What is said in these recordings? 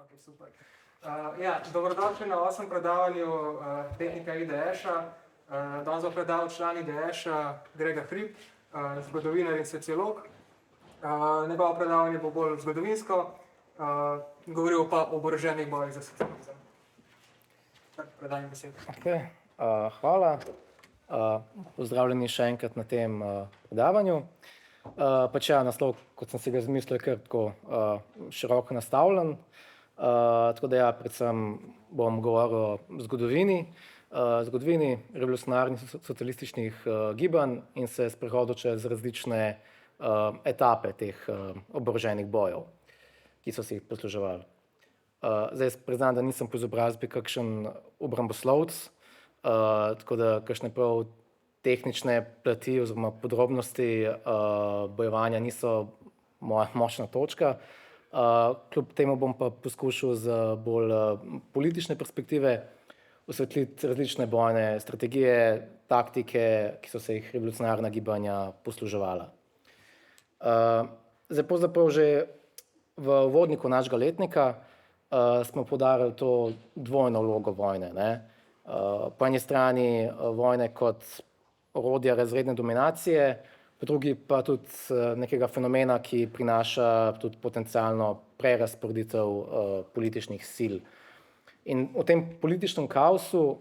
Okay, super. Dobrodošli na 8. predavanju tehnika IDŠ-a. Danes bo predaval član IDŠ-a Grega Hrib, zgodovinar in sociolog. Njegovo predavanje bo bolj zgodovinsko, govoril pa o oboroženih bojih za socializem. Predajam besedo. Okay. Hvala. Pozdravljeni še enkrat na tem predavanju. Naslov, kot sem si ga zmislil, je kar tako široko nastavljen. Tako da predvsem bom govoril o zgodovini revolucionarnih socialističnih gibanj in se sprehodil čez različne etape teh oboroženih bojev, ki so si jih posluževali. Zdaj priznam, da nisem po izobrazbi kakšen obramboslovec, tako da kakšne prav tehnične plati oziroma podrobnosti bojevanja niso moja močna točka. Kljub temu bom pa poskušal z bolj politične perspektive osvetliti različne bojne strategije, taktike, ki so se jih revolucionarna gibanja posluževala. Zdaj pravzaprav že v uvodniku našega letnika smo poudarili to dvojno vlogo vojne, ne. Po eni strani vojne kot orodja razredne dominacije, po drugi pa tudi nekega fenomena, ki prinaša tudi potencialno prerazporeditev političnih sil. In v tem političnem kaosu,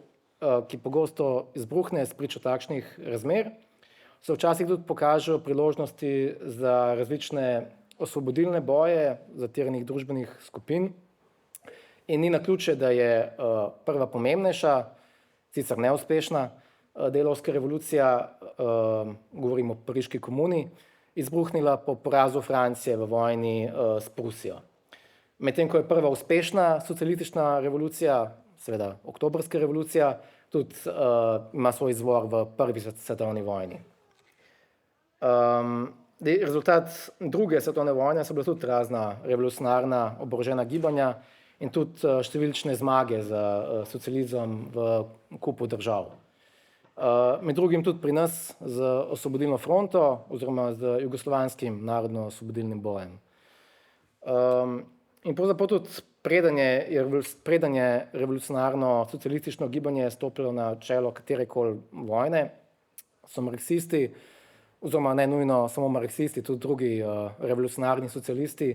ki pogosto izbruhne spričo takšnih razmer, se včasih tudi pokažejo priložnosti za različne osvobodilne boje zatiranih družbenih skupin. In ni naključje, da je prva pomembnejša, sicer neuspešna, delavska revolucija, govorimo o Pariški komuni, izbruhnila po porazu Francije v vojni s Prusijo. Medtem ko je prva uspešna socialistična revolucija, seveda oktobrska revolucija, tudi ima svoj izvor v prvi svetovni vojni. Rezultat druge svetovne vojne so bila tudi razna revolucionarna oborožena gibanja in tudi številčne zmage za socializem v kupu držav. Med drugim tudi pri nas z Osvobodilno fronto oziroma z jugoslovanskim narodno-osvobodilnim bojem. In pravzaprav tudi preden je revolucionarno socialistično gibanje stopilo na čelo katerekoli vojne, so marksisti, oziroma ne nujno samo marksisti, tudi drugi revolucionarni socialisti,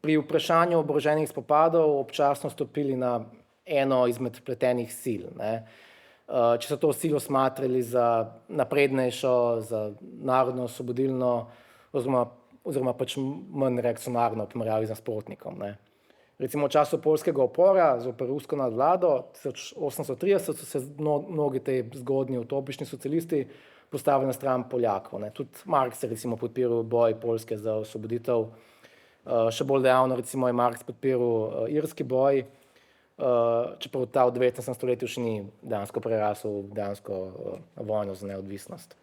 pri vprašanju oboroženih spopadov občasno stopili na eno izmed vpletenih sil, ne. Če so to silo smatrali za naprednejšo, za narodno-osvobodilno oziroma pač manj reakcionarno v primerjavi z nasprotnikom, ne. Recimo v času poljskega upora zoper rusko nadvlado 1830 so se mnogi te zgodnji utopični socialisti postavili na stran Poljakov, ne. Tudi Marx je recimo podpiral boj Poljske za osvoboditev. Še bolj dejavno recimo je Marx podpiral irski boj, čeprav ta v 19. stoletju še ni dejansko prerasel dejansko vojno za neodvisnost.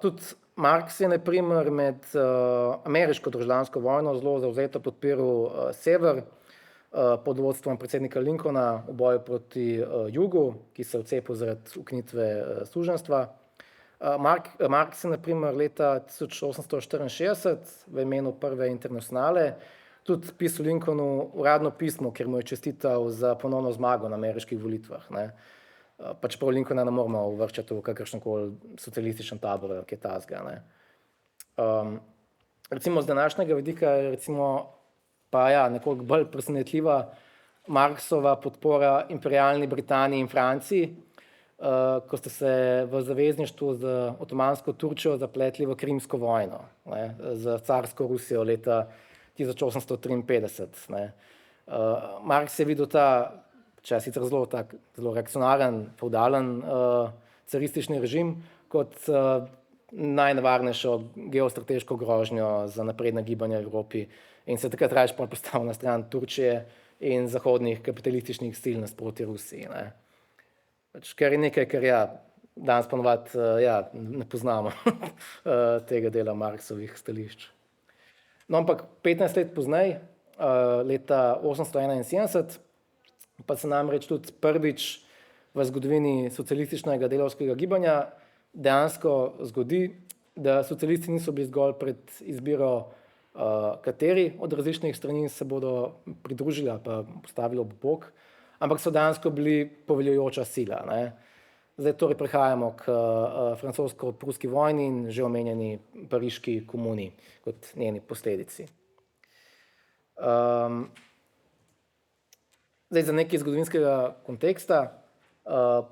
Tudi Marx je na primer med ameriško državljansko vojno zelo zavzeto podpiral sever pod vodstvom predsednika Lincolna v boju proti jugu, ki se je odcepil zaradi ukinitve suženjstva. Marx je na primer leta 1864 v imenu prve internacionale tudi pisal Lincolnu uradno pismo, kjer mu je čestital za ponovno zmago na ameriških volitvah, ne. Pa čeprav Lincolna ne moremo uvrščati v kakršenkoli socialističen tabor, ki je takega, ne. Recimo z današnjega vidika je recimo nekoliko bolj presenetljiva Marxova podpora imperialni Britaniji in Franciji, ko sta se v zavezništvu z Otomansko Turčijo zapletli v Krimsko vojno, ne, z carsko Rusijo leta 1853, ne. Marx je videl ta, sicer zelo reakcionaren, fevdalen caristični režim kot najnevarnejšo geostrateško grožnjo za napredna gibanja v Evropi in se takrat raje postavil na stran Turčije in zahodnih kapitalističnih sil nasproti Rusiji, ne. Kar je nekaj, kar danes ponovadi ne poznamo tega dela Marxovih stališč. No, ampak 15 let pozneje, leta 1871, pa se namreč tudi prvič v zgodovini socialističnega delavskega gibanja dejansko zgodi, da socialisti niso bili zgolj pred izbiro kateri od različnih strani se bodo pridružili ali pa postavili ob bok, ampak so dejansko bili poveljujoča sila. Ne. Zdaj torej prihajamo k francosko-pruski vojni in že omenjeni pariški komuni kot njeni posledici. Zdaj za nekaj zgodovinskega konteksta.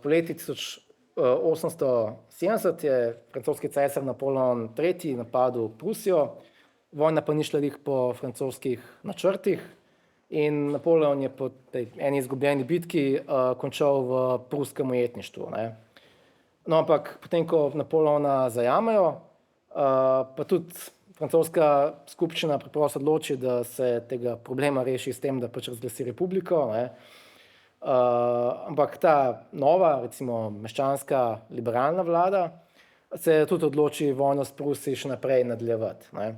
Po leti 1870 je francoski cesar Napoleon III. Napadel Prusijo, vojna pa ni šla po francoskih načrtih in Napoleon je po tej eni izgubljeni bitki končal v pruskem ujetništvu. Ne. No, ampak potem, ko Napoleona zajamejo, pa tudi francoska skupščina preprosto odloči, da se tega problema reši s tem, da pač razglasi republiko. Ne. Ampak ta nova, recimo meščanska liberalna vlada se tudi odloči vojno s Prusijo še naprej nadaljevati. Ne.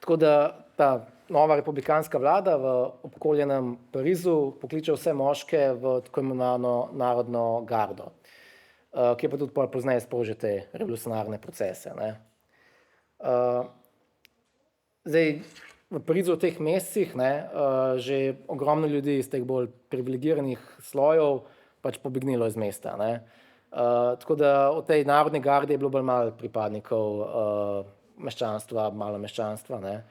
Tako da ta nova republikanska vlada v obkoljenem Parizu pokliče vse moške v tako imenovano narodno gardo, ki pa tudi pozneje sproži te revolucionarne procese. Ne. Zdaj, v Parizu v teh mesecih že ogromno ljudi iz teh bolj privilegiranih slojev pač pobegnilo iz mesta. Ne. Tako da v tej narodni gardi je bilo bolj malo pripadnikov meščanstva, malo meščanstva, ne.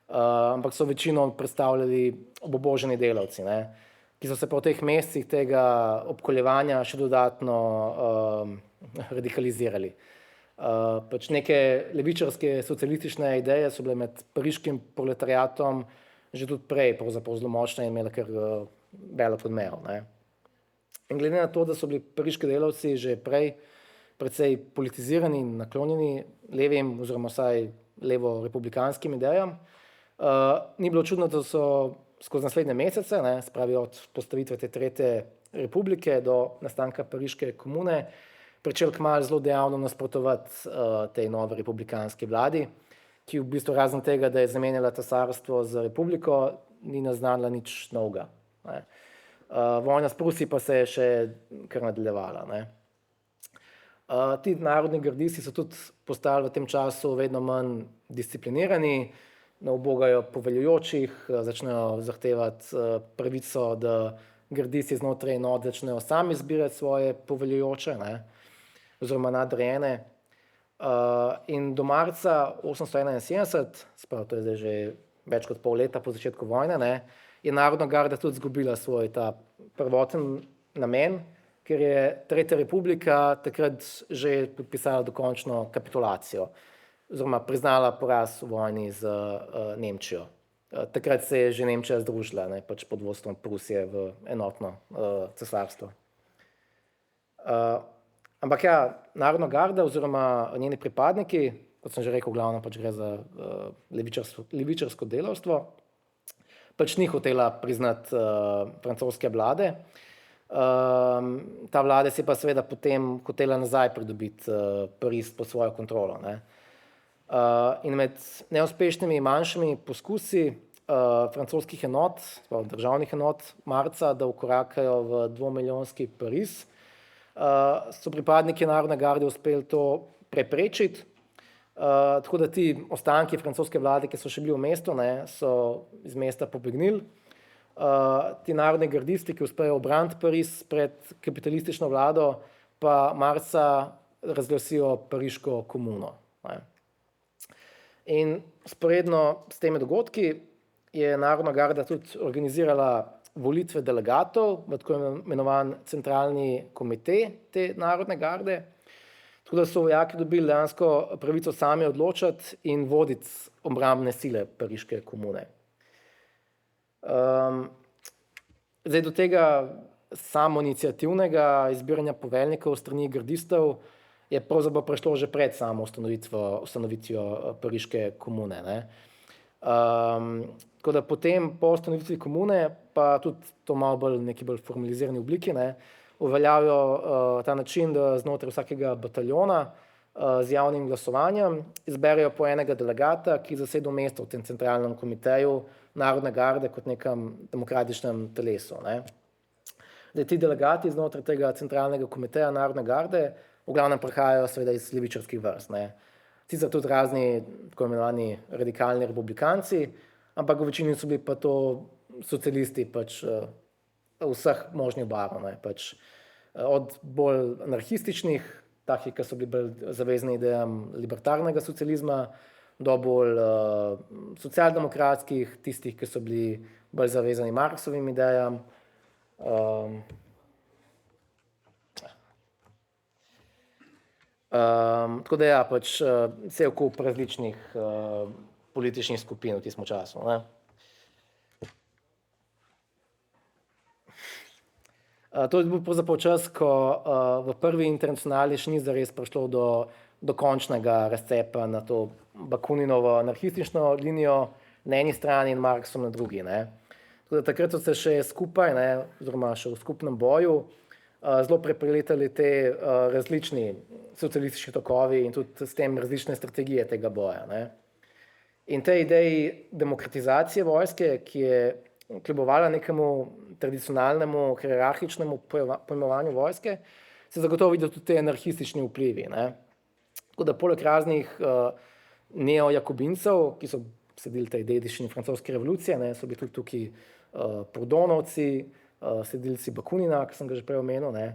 Ampak so večino predstavljali obubožani delavci, ne, ki so se pa v teh mesecih tega obkoljevanja še dodatno radikalizirali. Pač neke levičarske socialistične ideje so bile med pariškim proletariatom že tudi prej pravzaprav zelo močne in imele kar velik odmev. Ne. In glede na to, da so bili pariški delavci že prej precej politizirani in naklonjeni levim oziroma vsaj levo-republikanskim idejam, ni bilo čudno, da so skozi naslednje mesece, ne, spravi od postavitve te tretje republike do nastanka pariške komune, pričel kmalu zelo dejavno nasprotovati tej novi republikanski vladi, ki v bistvu razen tega, da je zamenjala cesarstvo za republiko, ni naznanila nič novega. Ne. Vojna s Prusijo pa se je še kar nadaljevala. Ne. Ti narodni gardisti so tudi postali v tem času vedno manj disciplinirani, ne ubogajo poveljujočih, začnejo zahtevati pravico, da gardisti znotraj enot začnejo sami izbirati svoje poveljujoče, ne, oziroma nadrejene. In do marca 1871, sprav to je zdaj že več kot pol leta po začetku vojne, ne, je narodna garda tudi izgubila svoj ta prvoten namen, ker je Tretja republika takrat že podpisala dokončno kapitulacijo oziroma priznala poraz v vojni z Nemčijo. Takrat se je že Nemčija združila, ne, pač pod vodstvom Prusije v enotno cesarstvo. Ampak ja, narodna garda oziroma njeni pripadniki, kot sem že rekel, glavno pač gre za levičarsko delavstvo, pač ni hotela priznati francoske vlade. Ta vlada si pa seveda potem hotela nazaj pridobiti Pariz pod svojo kontrolo. Ne. In med neuspešnimi manjšimi poskusi francoskih enot, državnih enot marca, da vkorakajo v 2-milijonski Pariz, so pripadniki narodne garde uspeli to preprečiti, tako da ti ostanki francoske vlade, ki so še bili v mestu, ne, so iz mesta pobegnili. Ti narodni gardisti, ki uspejo obraniti Pariz pred kapitalistično vlado, pa marca razglasijo pariško komuno. Ne. In vzporedno s temi dogodki je narodna garda tudi organizirala volitve delegatov v tako imenovan centralni komite te narodne garde, tako da so vojaki dobili dejansko pravico sami odločati in voditi obrambne sile pariške komune. Zdaj do tega samoiniciativnega izbiranja poveljnikov strani gardistov je pravzaprav prišlo že pred samo ustanovitvijo pariške komune. Ne. Tako da potem po ustanovitvi komune, pa tudi to malo bolj neki bolj formalizirani obliki, ne, uveljavijo ta način, da znotraj vsakega bataljona z javnim glasovanjem izberejo po enega delegata, ki zasede mesto v tem centralnem komiteju narodne garde kot nekem demokratičnem telesu. Ne. Zdaj, ti delegati znotraj tega centralnega komiteja narodne garde v glavnem prihajajo seveda iz levičarskih vrst. Ne. sicer tudi razni tako imenovani radikalni republikanci, ampak v večini so bili pa to socialisti pač vseh možnih barv, ne, pač od bolj anarhističnih, takih, ki so bili bolj zavezni idejam libertarnega socializma, do bolj socialdemokratskih, tistih, ki so bili bolj zavezani Marksovim idejam. Tako da ja, pač cel kup različnih političnih skupin v tistem času, ne. To je bil pravzaprav čas, ko v prvi internacionali še ni zares prišlo do končnega razcepa na to Bakuninovo anarhistično linijo na eni strani in Marksom na drugi, ne. Tako da takrat so se še skupaj, ne, oziroma še v skupnem boju zelo prepletali te različni socialistični tokovi in tudi s tem različne strategije tega boja, ne. In tej ideji demokratizacije vojske, ki je kljubovala nekemu tradicionalnemu, hierarhičnemu pojmovanju vojske, se zagotovo vidijo tudi te anarhistični vplivi, ne. Tako da poleg raznih neojakobincev, ki so sledili tej dediščini francoske revolucije, ne, so bili tudi tukaj Proudhonovci, sledilci Bakunina, ki sem ga že prej omenil, ne.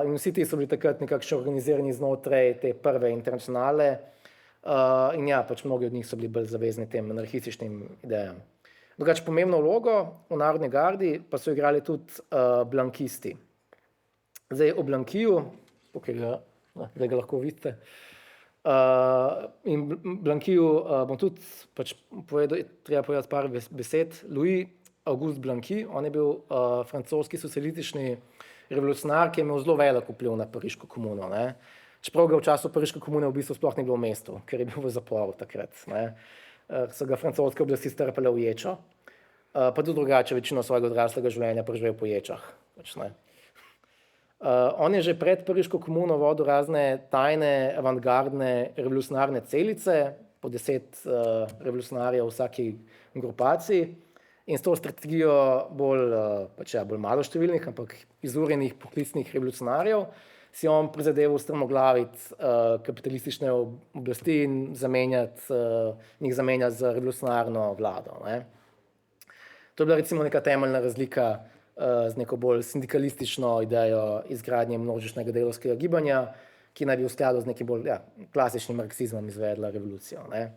In vsi ti so bili takrat nekako organizirani znotraj te prve internacionale in ja, pač mnogi od njih so bili bolj zavezni tem anarhističnim idejam. Drugače pomembno vlogo v Narodni gardi pa so igrali tudi blankisti. Zdaj o Blankiju, zdaj ga lahko vidite, in Blankiju bom tudi pač povedal, treba povedati par besed. Louis Auguste Blanqui, on je bil francoski socialistični revolucionar, ki je imel zelo velik vpliv na pariško komuno, ne. Čeprav ga v času pariške komune v bistvu sploh ni bilo v mestu, ker je bil v zaporu takrat, ne. So ga francoske oblasti strpale v ječo, pa tudi drugače večino svojega odraslega življenja preživel po ječah, pač, ne. On je že pred pariško komuno vodil razne tajne, avantgardne revolucionarne celice, po 10 revolucionarjev v vsaki grupaciji in s to strategijo bolj maloštevilnih, ampak izurjenih poklicnih revolucionarjev si on prizadeval strmoglaviti kapitalistične oblasti in njih zamenjati z revolucionarno vlado, ne. To je bila recimo neka temeljna razlika z neko bolj sindikalistično idejo izgradnje množičnega delavskega gibanja, ki naj bi v skladu z nekim bolj klasičnim marksizmom izvedla revolucijo, ne.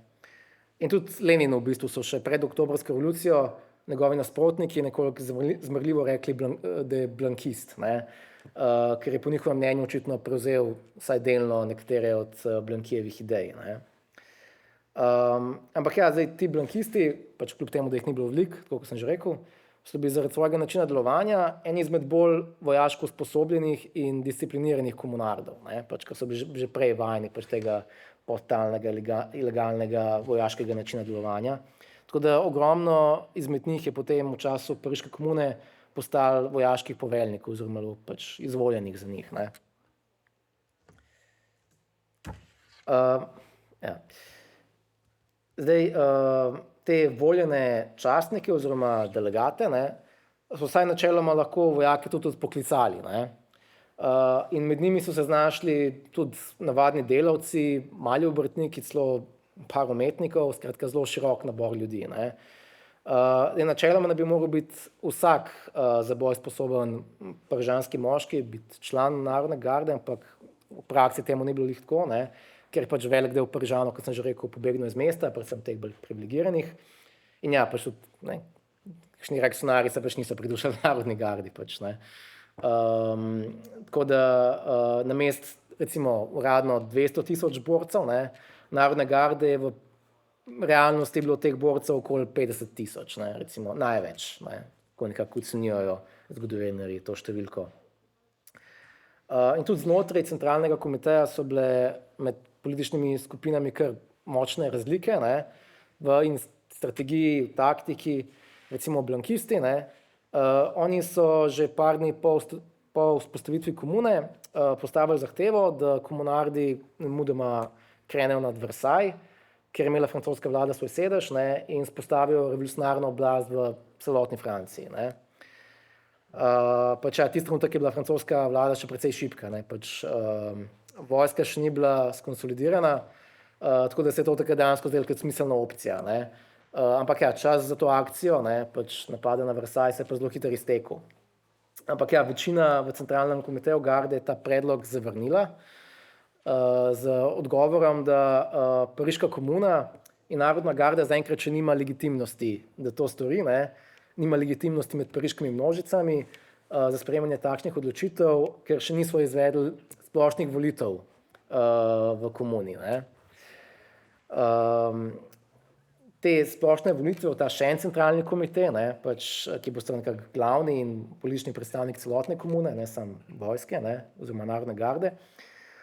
In tudi Leninu v bistvu so še pred oktobrsko revolucijo njegovi nasprotniki nekoliko zmrljivo rekli, da je blankist, ne, ker je po njihovem mnenju očitno prevzel vsaj delno nekatere od Blankijevih idej, ne. Ampak ja, zdaj ti blankisti, pač kljub temu, da jih ni bilo veliko, tako kot sem že rekel, so bili zaradi svojega načina delovanja eni izmed bolj vojaško usposobljenih in discipliniranih komunardov, ne, pač ker so bili že prej vajeni pač tega totalnega ilegalnega vojaškega načina delovanja. Tako da ogromno izmed njih je potem v času pariške komune postalo vojaških poveljnikov oziroma pač izvoljenih za njih, ne. Ja. Zdaj, te voljene častnike oziroma delegate, ne, so vsaj načeloma lahko vojaki tudi odpoklicali, ne. In med njimi so se znašli tudi navadni delavci, mali obrtniki, celo par umetnikov, skratka zelo širok nabor ljudi, ne. Načeloma ne bi moral biti vsak za boj sposoben parižanski moški biti član Narodne garde, ampak v praksi temu ni bilo glih tako, ne, ker je pač velik del Parižanov, kot sem že rekel, pobegnil iz mesta, predvsem teh bolj privilegiranih. In ja, pač tudi, ne, kakšni reakcionarji se pač niso pridružili Narodni gardi, pač, ne. Tako da namesto recimo uradno 200,000 borcev, ne, Narodne garde je v realnosti bilo teh borcev okoli 50,000, ne, recimo največ, ne, ko nekako ocenjujejo zgodovinarji to številko. In tudi znotraj centralnega komiteja so bile med političnimi skupinami kar močne razlike, ne, v strategiji, v taktiki, recimo blankisti, ne, oni so že par dni po vzpostavitvi komune postavili zahtevo, da komunardi nemudoma krenejo nad Versailles, ker je imela francoska vlada svoj sedež, ne, in vzpostavijo revolucionarno oblast v celotni Franciji, ne. Pač ja, tisti trenutek je bila francoska vlada še precej šibka, ne, pač vojska še ni bila skonsolidirana, tako da se je to takrat dejansko zdelo kot smiselna opcija. Ne. Ampak ja, čas za to akcijo, ne, pač napada na Versailles se je pa zelo hitro iztekel. Ampak ja, večina v centralnem komiteju garde je ta predlog zavrnila z odgovorom, da Pariška komuna in narodna garda zaenkrat še nima legitimnosti, da to stori, ne. Nima legitimnosti med pariškimi množicami za sprejemanje takšnih odločitev, ker še niso izvedli splošnih volitev v komuni. Ne. Te splošne volitve v ta še en centralni komite, ne, pač, ki bo nekako glavni in politični predstavnik celotne komune, ne samo vojske, ne, oziroma narodne garde,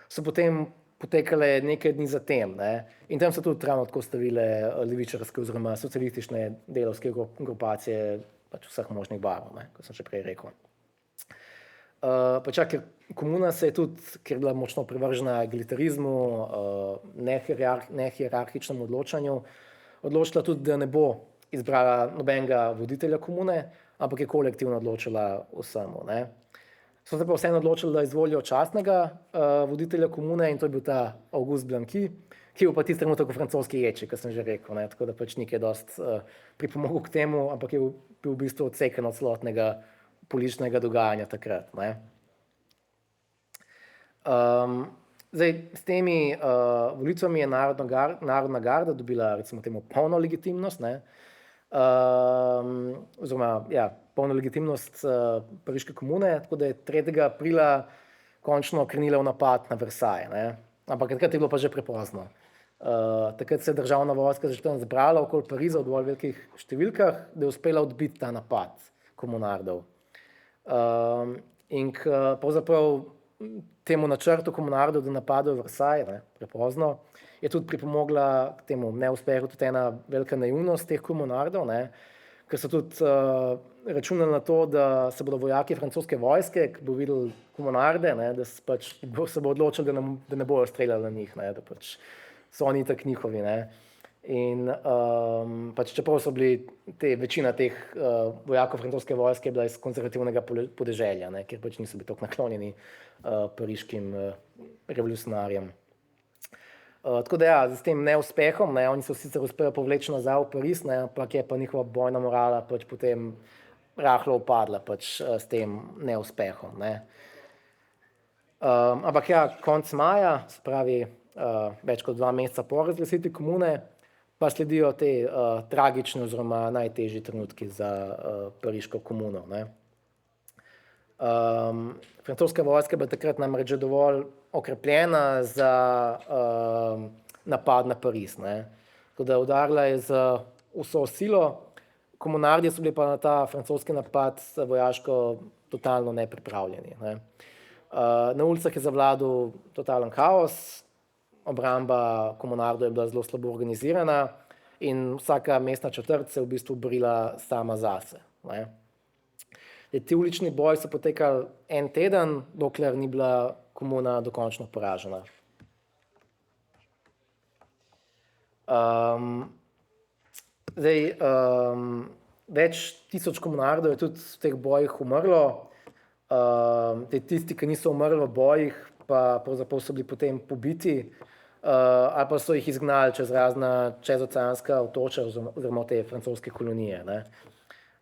so potem potekale nekaj dni zatem. Ne, in tam so tudi ravno tako stavile levičarske oziroma socialistične delavske grupacije pač vseh možnih barv, ne, kot sem že prej rekel. Pač, ker komuna se je tudi, ker je bila močno privržena egalitarizmu, nehierarhičnemu odločanju, odločila tudi, da ne bo izbrala nobenega voditelja komune, ampak je kolektivno odločila vsemu. Ne. So se pa vseeno odločili, da izvolijo častnega voditelja komune in to je bil ta Auguste Blanqui, ki je bil pa tisti trenutek v francoski ječi, kot sem že rekel, ne, tako da pač ni kaj dosti pripomogel k temu, ampak je bil v bistvu odsekan od celotnega političnega dogajanja takrat. Ne. Zdaj, s temi volitvami je narodna garda dobila recimo temu polno legitimnost, ne, oziroma ja, polno legitimnost Pariške komune, tako da je 3. aprila končno krenila v napad na Versailles. Ne. Ampak takrat je bilo pa že prepozno. Takrat se je državna vojska že tam zbrala okoli Pariza v dovolj velikih številkah, da je uspela odbiti ta napad komunardov. In pravzaprav temu načrtu komunardov, da napadajo Versailles, ne, prepozno, je tudi pripomogla k temu neuspehu tudi ena velika naivnost teh komunardov, ne, ker so tudi računali na to, da se bodo vojaki francoske vojske, ki bo videli komunarde, ne, da se bo odločili, da ne bojo streljali na njih, ne, da pač so oni itak njihovi. Ne. In pač čeprav so bili večina teh vojakov francoske vojske je bila iz konzervativnega podeželja, ne, ker pač niso bili tako naklonjeni pariškim revolucionarjem. Tako da ja, s tem neuspehom, ne, oni so sicer uspeli povleči nazaj v Pariz, ne, ampak je pa njihova bojna morala pač potem rahlo upadla pač s tem neuspehom. Ne. Ampak ja, konec maja, se pravi več kot 2 meseca po razglasitvi komune, pa sledijo te tragične oziroma najtežji trenutki za Pariško komuno. Ne. Francoska vojska je bila takrat namreč že dovolj okrepljena za napad na Pariz. Ne. Tako da udarila je z vso silo, komunardi so bili pa na ta francoski napad vojaško totalno nepripravljeni. Ne. Na ulicah je zavladal totalen kaos, obramba komunardov je bila zelo slabo organizirana in vsaka mestna četrt se je v bistvu borila sama zase. Ne. Ti ulični boji so potekali en teden, dokler ni bila komuna dokončno poražena. Več tisoč komunardov je tudi v teh bojih umrlo. Tisti, ki niso umrli v bojih, pa pravzaprav so bili potem pobiti ali pa so jih izgnali čez razna čezoceanska otočja oziroma te francoske kolonije. Ne.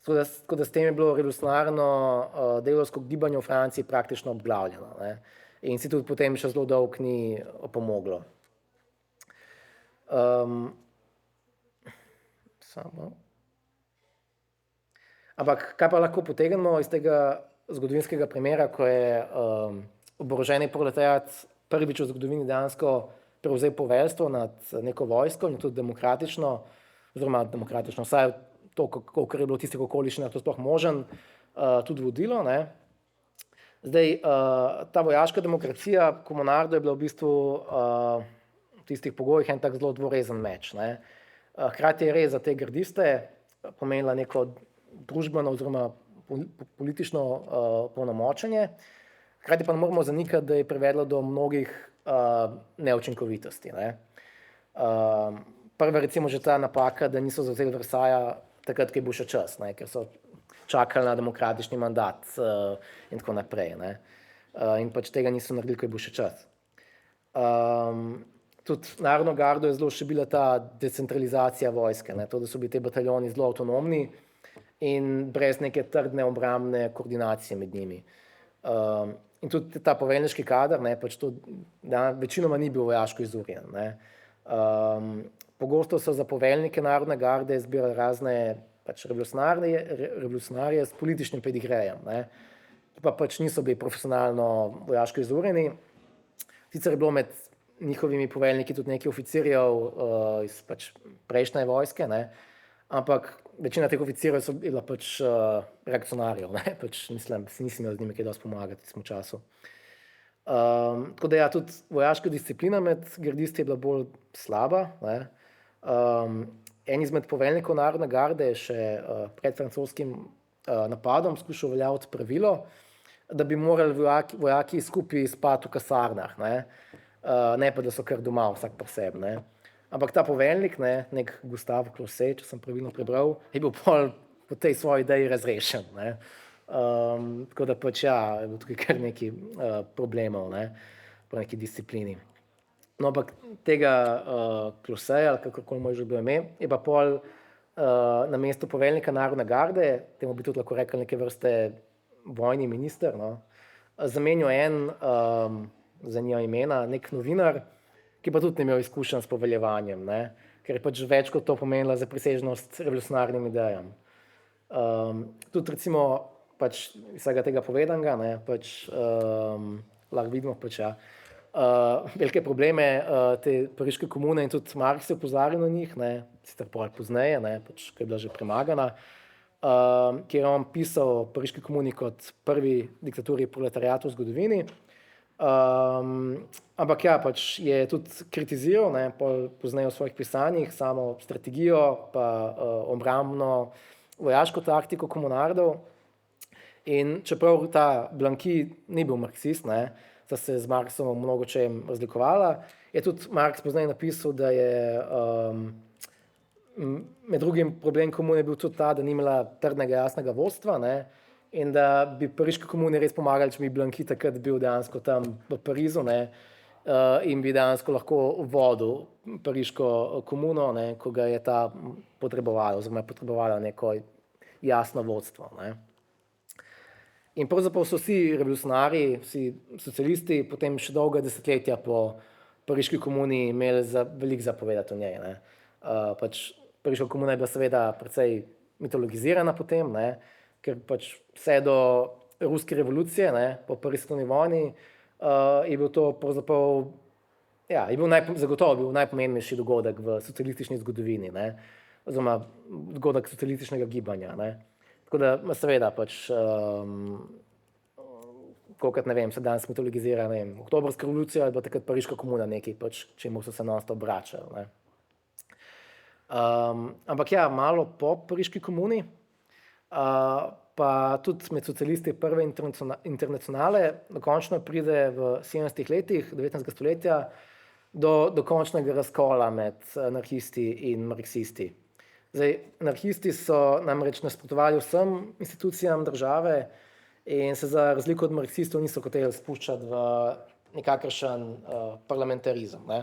Tako da s tem je bilo revolucionarno delavsko gibanje v Franciji praktično obglavljeno. Ne. In si tudi potem še zelo dolgo ni pomoglo. Ampak kaj pa lahko potegnemo iz tega zgodovinskega primera, ko je oboroženi proletariat prvič v zgodovini dejansko prevzel poveljstvo nad neko vojsko in tudi demokratično, vsaj to, kolikor je bilo tistih okoliščinah to sploh možen, tudi vodilo. Ne. Zdaj, ta vojaška demokracija komunardov je bila v bistvu v tistih pogojih en tak zelo dvorezen meč. Ne. Hkrati je res za te gardiste pomenila neko družbeno oziroma politično polnomočenje, hkrati pa ne moramo zanikati, da je privedlo do mnogih neučinkovitosti. Ne. Prva recimo že ta napaka, da niso zavzeli Versaja takrat, ko je bil še čas, ne, ker so čakali na demokratični mandat in tako naprej. Ne. In pač tega niso naredili, ko je bil še čas. tudi Narodno gardo je zelo še bila ta decentralizacija vojske, ne? To, da so bili te bataljoni zelo avtonomni in brez neke trdne obrambne koordinacije med njimi. In tudi ta poveljniški kader, ne, pač to, da, večinoma ni bil vojaško izurjen. Ne. Pogosto so za poveljnike Narodne garde izbirali razne pač revolucionarje s političnim pedigrejem, ne, ki pa pač niso bili profesionalno vojaško izurjeni. Sicer je bilo med njihovimi poveljniki tudi nekaj oficirjev iz pač prejšnje vojske, ne, ampak večina teh oficirjev je bila pač reakcionarjev, ne, pač mislim, si nisem imel z njimi kaj dosti pomagati v tem času. Tako da ja, tudi vojaška disciplina med gardisti je bila bolj slaba, ne. En izmed poveljnikov Narodne garde je še pred francoskim napadom skušal uveljaviti pravilo, da bi morali vojaki skupaj spati v kasarnah, ne pa da so kar doma vsak pri sebi, ne. Ampak ta poveljnik, ne, nek Gustave Closet, če sem pravilno prebral, je bil po tej svoji ideji razrešen, ne. Tako da pač ja, je bilo tukaj kar nekaj problemov, ne, po neki disciplini. No, ampak tega Closeja, ali kakorkoli mu je že bilo ime, je pa pol na mesto poveljnika Narodne garde, temu bi tudi lahko rekli neke vrste vojni minister, no, zamenjal en, za njega imena, nek novinar, ki pa tudi ni imel izkušenj s poveljevanjem, ne, ker je pač več kot to pomenila zaprisežnost revolucionarnim idejam. Tudi recimo pač vsega tega povedanega, ne, pač lahko vidimo pač ja, velike probleme te pariške komune in tudi Marx je opozarjal na njih, ne, sicer pol pozneje, ne, pač, ko je bila že premagana, kjer je on pisal o pariški komuni kot prvi diktaturi proletariatu v zgodovini. Ampak ja, pač je tudi kritiziral, ne, pozneje v svojih pisanjih, samo strategijo pa obrambno vojaško taktiko komunardov. In čeprav ta Blanqui ni bil marksist, ne, sta se z Marksom v mnogočem razlikovala, je tudi Marx pozneje napisal, da je med drugim problem komune bil tudi ta, da ni imela trdnega jasnega vodstva, ne, in da bi pariški komuni res pomagali, če bi Blanqui takrat bil dejansko tam v Parizu, ne, in bi dejansko lahko vodil pariško komuno, ne, ko ga je ta potrebovala, oziroma je potrebovala neko jasno vodstvo, ne. In pravzaprav so vsi revolucionarji, vsi socialisti potem še dolga desetletja po pariški komuni imeli veliko zapovedati o njej, ne. Pač pariška komuna je bila seveda precej mitologizirana potem, ne, ker pač vse do ruske revolucije, ne, po prvi svetovni vojni, je bil to pravzaprav, ja, je bil zagotovo bil najpomembnejši dogodek v socialistični zgodovini, ne, oziroma dogodek socialističnega gibanja, ne. Tako da seveda pač, kolikrat, ne vem, se danes mitologizira, ne vem, oktobrska revolucija ali pa takrat pariška komuna nekaj, pač čemu so se non-stop vračali, ne. Ampak ja, malo po pariški komuni, pa tudi med socialisti prve internacionale dokončno pride v 70. letih 19. stoletja do končnega razkola med anarhisti in marksisti. Zdaj, anarhisti so namreč nasprotovali vsem institucijam države in se za razliko od marksistov niso hoteli spuščati v nikakršen parlamentarizem, ne,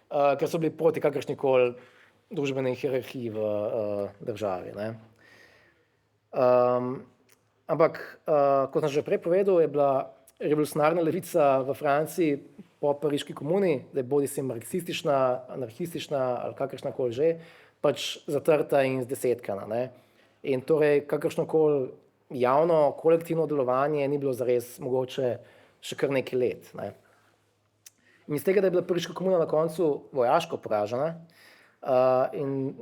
ker so bili proti kakršnikoli družbene hierarhiji v državi, ne. Ampak, kot sem že prej povedal, je bila revolucionarna levica v Franciji po pariški komuni, da je bodisi marksistična, anarhistična ali kakršnakoli že, pač zatrta in zdesetkana, ne. In torej kakršnokoli javno, kolektivno delovanje ni bilo zares mogoče še kar nekaj let, ne. In iz tega, da je bila pariška komuna na koncu vojaško poražena, in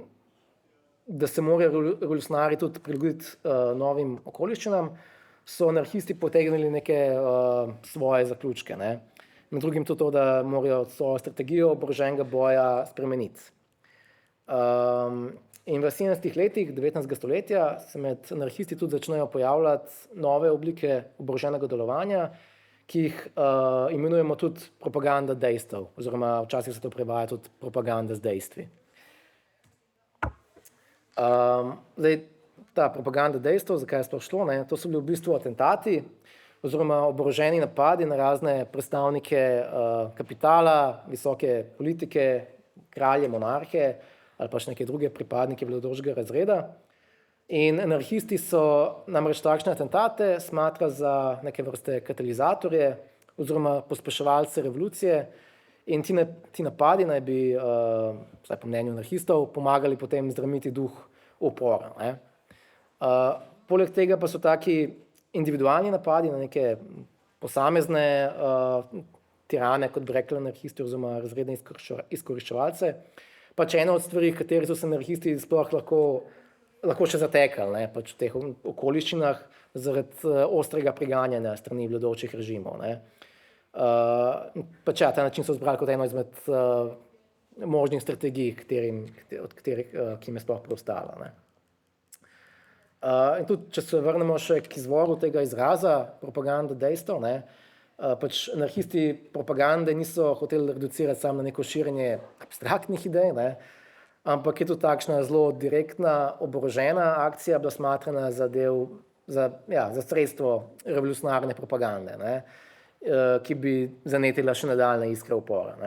da se morajo revolucionarji tudi prilagoditi novim okoliščinam, so anarhisti potegnili neke svoje zaključke, ne. Med drugim tudi to, da morajo svojo strategijo oboroženega boja spremeniti. In v 70. letih 19. stoletja se med anarhisti tudi začnejo pojavljati nove oblike oboroženega delovanja, ki jih imenujemo tudi propaganda dejstev, oziroma včasih se to prevaja tudi propaganda z dejstvi. Zdaj, ta propaganda dejstev, zakaj je sploh šlo, ne, to so bili v bistvu atentati oziroma oboroženi napadi na razne predstavnike kapitala, visoke politike, kralje, monarhe ali pa še neke druge pripadnike vladajočega razreda. In anarhisti so namreč takšne atentate smatrali za neke vrste katalizatorje oziroma pospeševalce revolucije in ti napadi naj bi, vsaj po mnenju anarhistov, pomagali potem zdramiti duh upora. Poleg tega pa so taki individualni napadi na neke posamezne tirane, kot bi rekli anarhisti, oziroma razredne izkoriščevalce, pač ena od stvari, kateri so se anarhisti sploh lahko še zatekali, pač v teh okoliščinah zaradi ostrega preganjanja strani vladajočih režimov. Pač ta način so zbrali kot eno izmed možnih strategij, ki jim je sploh preostala. In tudi, če se vrnemo še k izvoru tega izraza, propaganda dejstev, pač anarhisti propagande niso hoteli reducirati samo na neko širjenje abstraktnih idej, ampak je to takšna zelo direktna, oborožena akcija bila smatrana za sredstvo revolucionarne propagande, ki bi zanetila še nadaljnje iskre upora.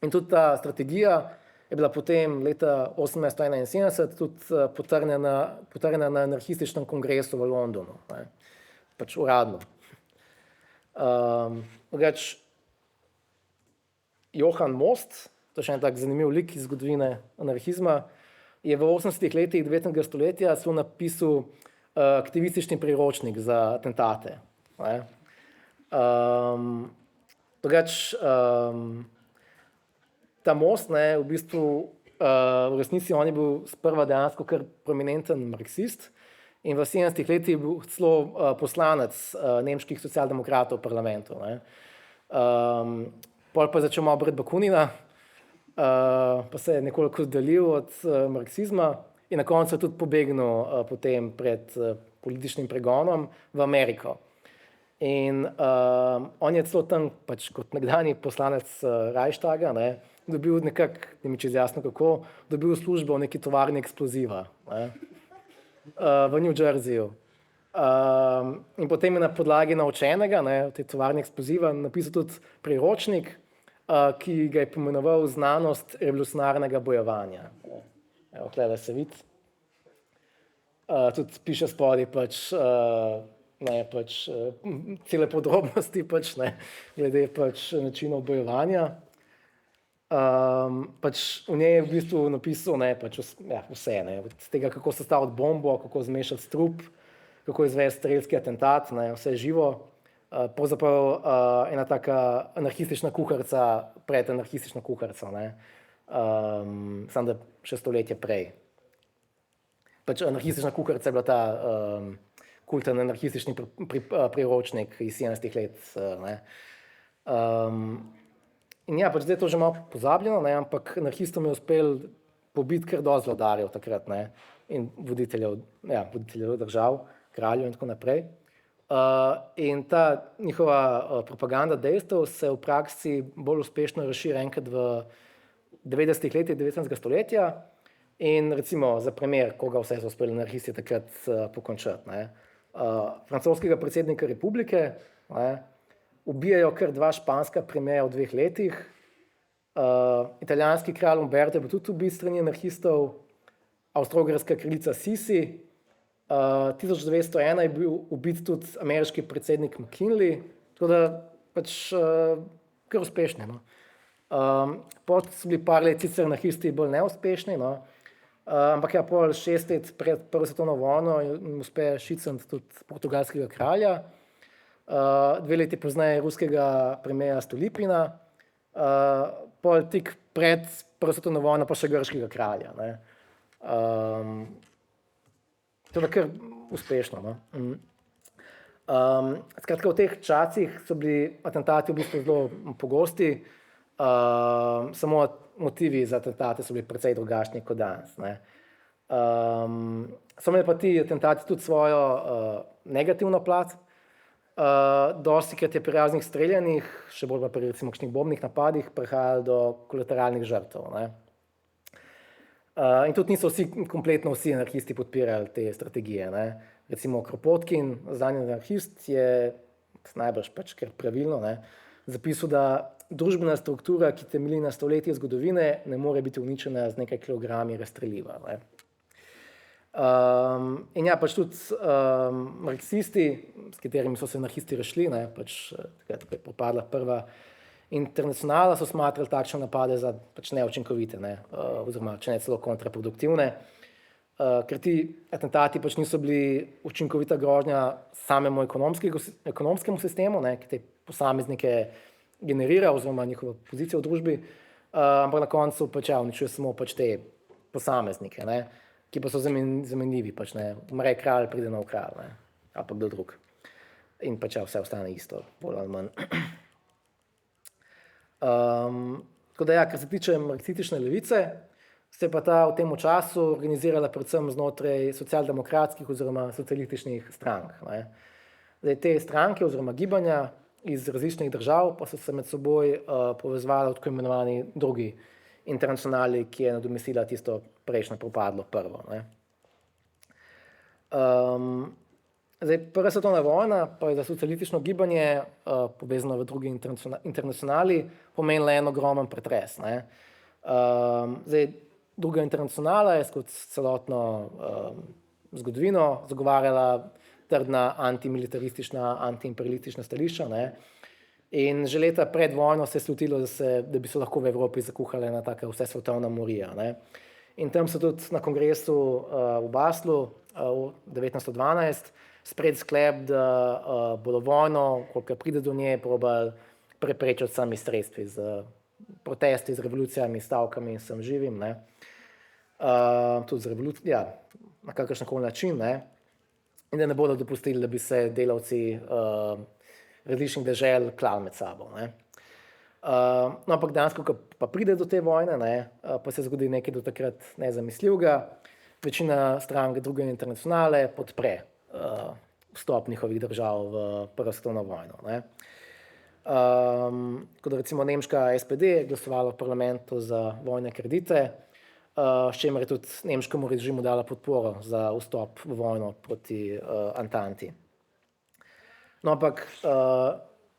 In tudi ta strategija je bila potem leta 1871 tudi potrjena na anarhističnem kongresu v Londonu, pač uradno. Johann Most, to je še en tak zanimiv lik iz zgodovine anarhizma, je v 80. letih 19. stoletja napisal aktivistični priročnik za atentate. Ta Most, v bistvu, v resnici on je bil sprva dejansko kar prominenten marksist in v 70. letih je bil celo poslanec nemških socialdemokratov v parlamentu. Pol pa je začel malo brati Bakunina, pa se je nekoliko oddalil od marksizma in na koncu je tudi pobegnil potem pred političnim pregonom v Ameriko. In on je celo tam, pač kot nekdanji poslanec Reichstaga, dobil nekako, ne mi čez jasno kako, dobil službo v neki tovarni eksploziva v New Jerseyju. In potem je na podlagi naučenega v tej tovarni eksploziva napisal tudi priročnik, ki ga je pomenoval Znanost revolucionarnega bojevanja. Evo, tukaj se vidi. Tudi piše spodaj cele podrobnosti glede načinov bojevanja. V njej je v bistvu napisal vse, od tega, kako sestaviti bombo, kako zmešati strup, kako izvesti strelski atentat, vse živo. Pravzaprav ena taka anarhistična kuharica pred anarhistično kuharico, samo da še stoletje prej. Anarhistična kuharica je bila ta kulten anarhistični priročnik iz 70. let. In zdaj je to že malo pozabljeno, ampak anarhistom je uspel pobiti kar dosti vladarjev takrat in voditeljev držav, kraljev in tako naprej. In ta njihova propaganda dejstev se v praksi bolj uspešno razširi enkrat v 90. letih 19. stoletja in recimo za primer, koga vse so uspeli anarhisti takrat pokončati. Francoskega predsednika republike, ubijajo kar 2 španska premierja v 2 letih, italijanski kralj Umberto je bil tudi ubit s strani anarhistov, avstro-ogrska kraljica Sisi, 1901 je bil ubit tudi ameriški predsednik McKinley, tako da kar uspešni. Potem so bili par let sicer anarhisti bolj neuspešni, ampak pol 6 let pred prvo svetovno vojno jim uspe šicniti tudi portugalskega kralja, 2 leti pozneje ruskega premierja Stolypina, pol tik pred prvo svetovno vojno pa še grškega kralja. To je kar uspešno. Skratka, v teh časih so bili atentati v bistvu zelo pogosti, samo motivi za atentate so bili precej drugačni kot danes. So imeli pa ti atentati tudi svojo negativno plat. Dostikrat je pri raznih streljanjih, še bolj pa pri recimo kakšnih bombnih napadih, prihajalo do kolateralnih žrtev. In tudi niso kompletno vsi anarhisti podpirali te strategije. Recimo Kropotkin, zadnji anarhist, je najbrž pač kar pravilno, ne, zapisal, da družbena struktura, ki temelji na stoletjih zgodovine, ne more biti uničena z nekaj kilogrami razstreliva. Ne. In ja, pač tudi marksisti, s katerimi so se anarhisti razšli, ne, pač takrat, ko je propadla prva internacionala, so smatrali takšne napade za pač neučinkovite, ne, oziroma če ne celo kontraproduktivne, ker ti atentati pač niso bili učinkovita grožnja samemu ekonomskemu sistemu, ne, ki te posameznike generira oziroma njihovo pozicijo v družbi, ampak na koncu pač uničuje samo pač te posameznike, ne, ki pa so zamenljivi, pač ne, umre kralj, pride nov kralj, ne, ali pa kdo drug. In pač vse ostane isto, bolj ali manj. Tako da ja, kar se tiče marksistične levice, se pa ta v tem času organizirala predvsem znotraj socialdemokratskih oziroma socialističnih strank. Ne. Zdaj, te stranke oziroma gibanja iz različnih držav pa so se med seboj povezovali v tako imenovani drugi internacionali, ki je nadomestila tisto prejšnjo propadlo prvo. Ne. Zdaj, prva svetovna vojna pa je za socialistično gibanje, povezano v drugi internacionali, pomenila en ogromen pretres. Ne. Zdaj, druga internacionala je skozi celotno zgodovino zagovarjala trdna antimilitaristična, antiimperialistična stališča, ne. In že leta pred vojno se je slutilo, da bi se lahko v Evropi zakuhala ena taka vsesvetovna morija. Ne. In tam so tudi na kongresu v Baslu v 1912 sprejeli sklep, da bodo vojno, koliko pride do nje, probali preprečiti sami sredstvi z protesti, z revolucijami, stavkami in vsem živim. Ne. Tudi z revolucijo, na kakršenkoli način, ne. In da ne bodo dopustili, da bi se delavci različnih dežel klali med sabo. Ne. No, ampak dejansko, ko pa pride do te vojne, ne, pa se zgodi nekaj do takrat nezamisljivega. Večina strank druge internacionale podpre vstop njihovih držav v prvo svetovno vojno. Ne. Kot recimo nemška SPD je glasovala v parlamentu za vojne kredite, s čimer je tudi nemškemu režimu dala podporo za vstop v vojno proti Antanti. No, ampak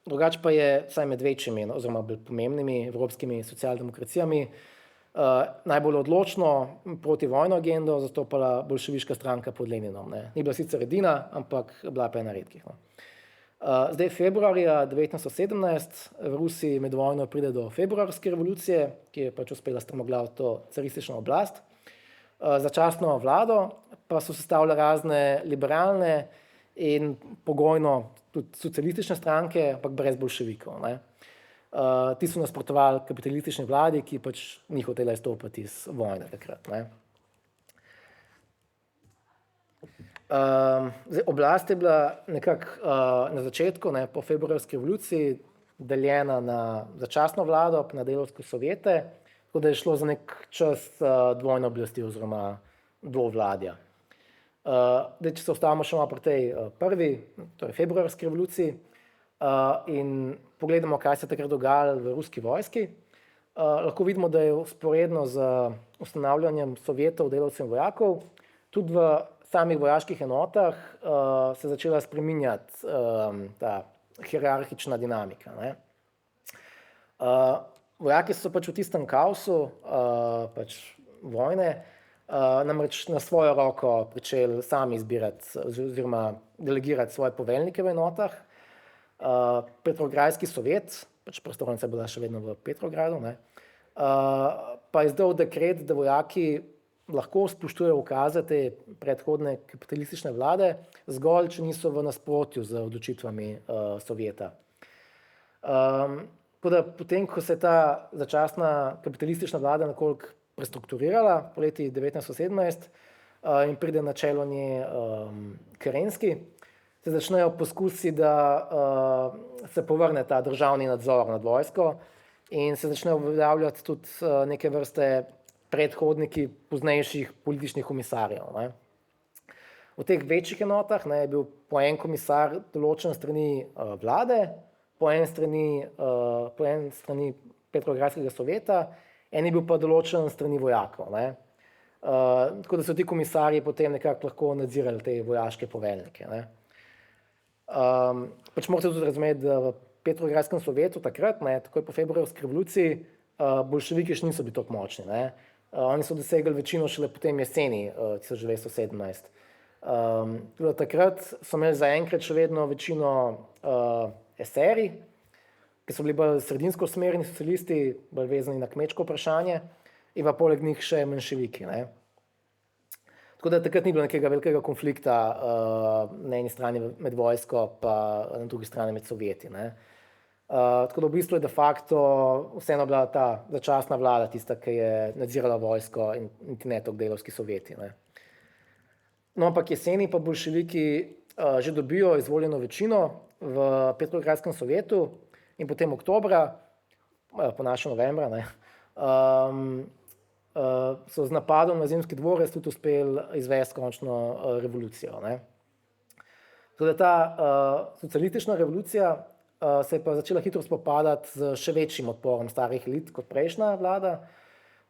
drugače pa je vsaj med večjimi oziroma bolj pomembnimi evropskimi socialdemokracijami najbolj odločno protivojno agendo zastopala boljševiška stranka pod Leninom. Ne. Ni bila sicer edina, ampak bila pa ena redkih. No. Zdaj, februarja 1917 v Rusiji med vojno pride do februarske revolucije, ki je pač uspela strmoglaviti to caristično oblast. Začasno vlado pa so sestavljale razne liberalne in pogojno tudi socialistične stranke, ampak brez boljševikov. Ne. Ti so nasprotovali kapitalistični vladi, ki pač ni hotela izstopiti iz vojne takrat. Ne. Zdaj, oblast je bila nekako na začetku, ne, po februarski revoluciji deljena na začasno vlado pa na delavske sovjete, tako da je šlo za nek čas dvojne oblasti oziroma dvovladja. Zdaj, če se ustavimo še malo pri tej prvi, torej februarski revoluciji, in pogledamo, kaj se takrat dogajalo v ruski vojski, lahko vidimo, da je vzporedno z ustanavljanjem sovjetov, delavcev in vojakov, tudi v samih vojaških enotah se je začela spreminjati ta hierarhična dinamika. Ne. Vojaki so pač v tistem kaosu pač vojne namreč na svojo roko pričeli sami izbirati oziroma delegirati svoje poveljnike v enotah. Petrogradski sovjet, pač prestolnica je bila še vedno v Petrogradu, ne, pa je izdal dekret, da vojaki lahko spoštujejo ukaze te predhodne kapitalistične vlade, zgolj, če niso v nasprotju z odločitvami Sovjeta. Tako da potem, ko se je ta začasna kapitalistična vlada nekoliko prestrukturirala po leti 1917 in pride na čelo nje Kerenski, se začnejo poskusi, da se povrne ta državni nadzor nad vojsko in se začnejo uveljavljati tudi neke vrste predhodniki poznejših političnih komisarjev. Ne. V teh večjih enotah, ne, je bil po en komisar določen strani vlade, po eni strani Petrogradskega sovjeta, en je bil pa določen strani vojakov. Ne. Tako da so ti komisarji potem nekako lahko nadzirali te vojaške poveljnike. Ne. Pač morate tudi razumeti, da v Petrogradskem sovjetu takrat, ne, takoj po februarski revoluciji, boljševiki še niso bili tako močni. Ne. Oni so dosegli večino šele potem jeseni 1917. Takrat so imeli zaenkrat še vedno večino eseri, ki so bili bolj sredinsko usmerjeni socialisti, bolj vezani na kmečko vprašanje, in pa poleg njih še menševiki. Ne. Tako da takrat ni bilo nekega velikega konflikta na eni strani med vojsko, pa na drugi strani med Sovjeti. Ne. Tako da v bistvu je de facto vseeno bila ta začasna vlada tista, ki je nadzirala vojsko in niti ne toliko delavski Sovjeti. Ne. No, ampak jeseni pa boljševiki že dobijo izvoljeno večino v Petrogradskem sovjetu in potem oktobra, po našem novembra, ne, so z napadom na Zimski dvorec tudi uspeli izvesti končno revolucijo. Ne. Tako da ta socialistična revolucija se je pa začela hitro spopadati z še večjim odporom starih elit kot prejšnja vlada,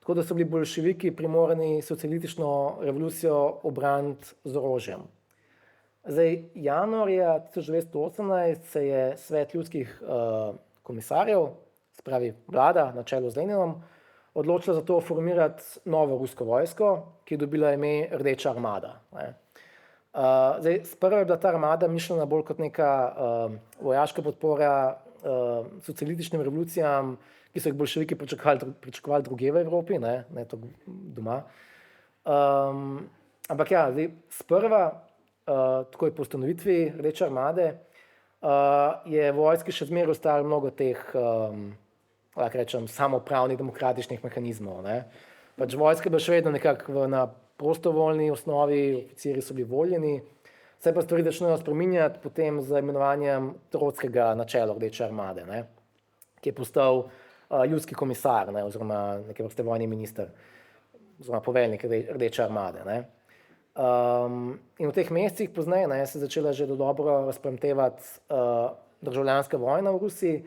tako da so bili boljševiki primorani socialistično revolucijo obraniti z orožjem. Zdaj, januarja 1918 se je svet ljudskih komisarjev, se pravi vlada na čelu z Leninom, odločila za to formirati novo rusko vojsko, ki je dobila ime Rdeča armada. Ne. Zdaj, sprva je bila ta armada mišljena bolj kot neka vojaška podpora socialističnim revolucijam, ki so jih boljševiki pričakovali drugje v Evropi, ne to doma. Ampak ja, zdaj, sprva, takoj po ustanovitvi Rdeče armade, je vojski še zmeraj ostalo mnogo teh lahko rečem, samoupravnih demokratičnih mehanizmov. Ne. Pač vojska je bila še vedno nekako na prostovoljni osnovi, oficiri so bili voljeni, se pa stvari začnejo spreminjati potem z imenovanjem Trockega na čelo Rdeče armade, ne, ki je postal ljudski komisar, ne, oziroma neke vrste vojni minister, oziroma poveljnik Rdeče armade. Ne. In v teh mesecih pozneje se je začela že dobro razplamtevati državljanska vojna v Rusiji,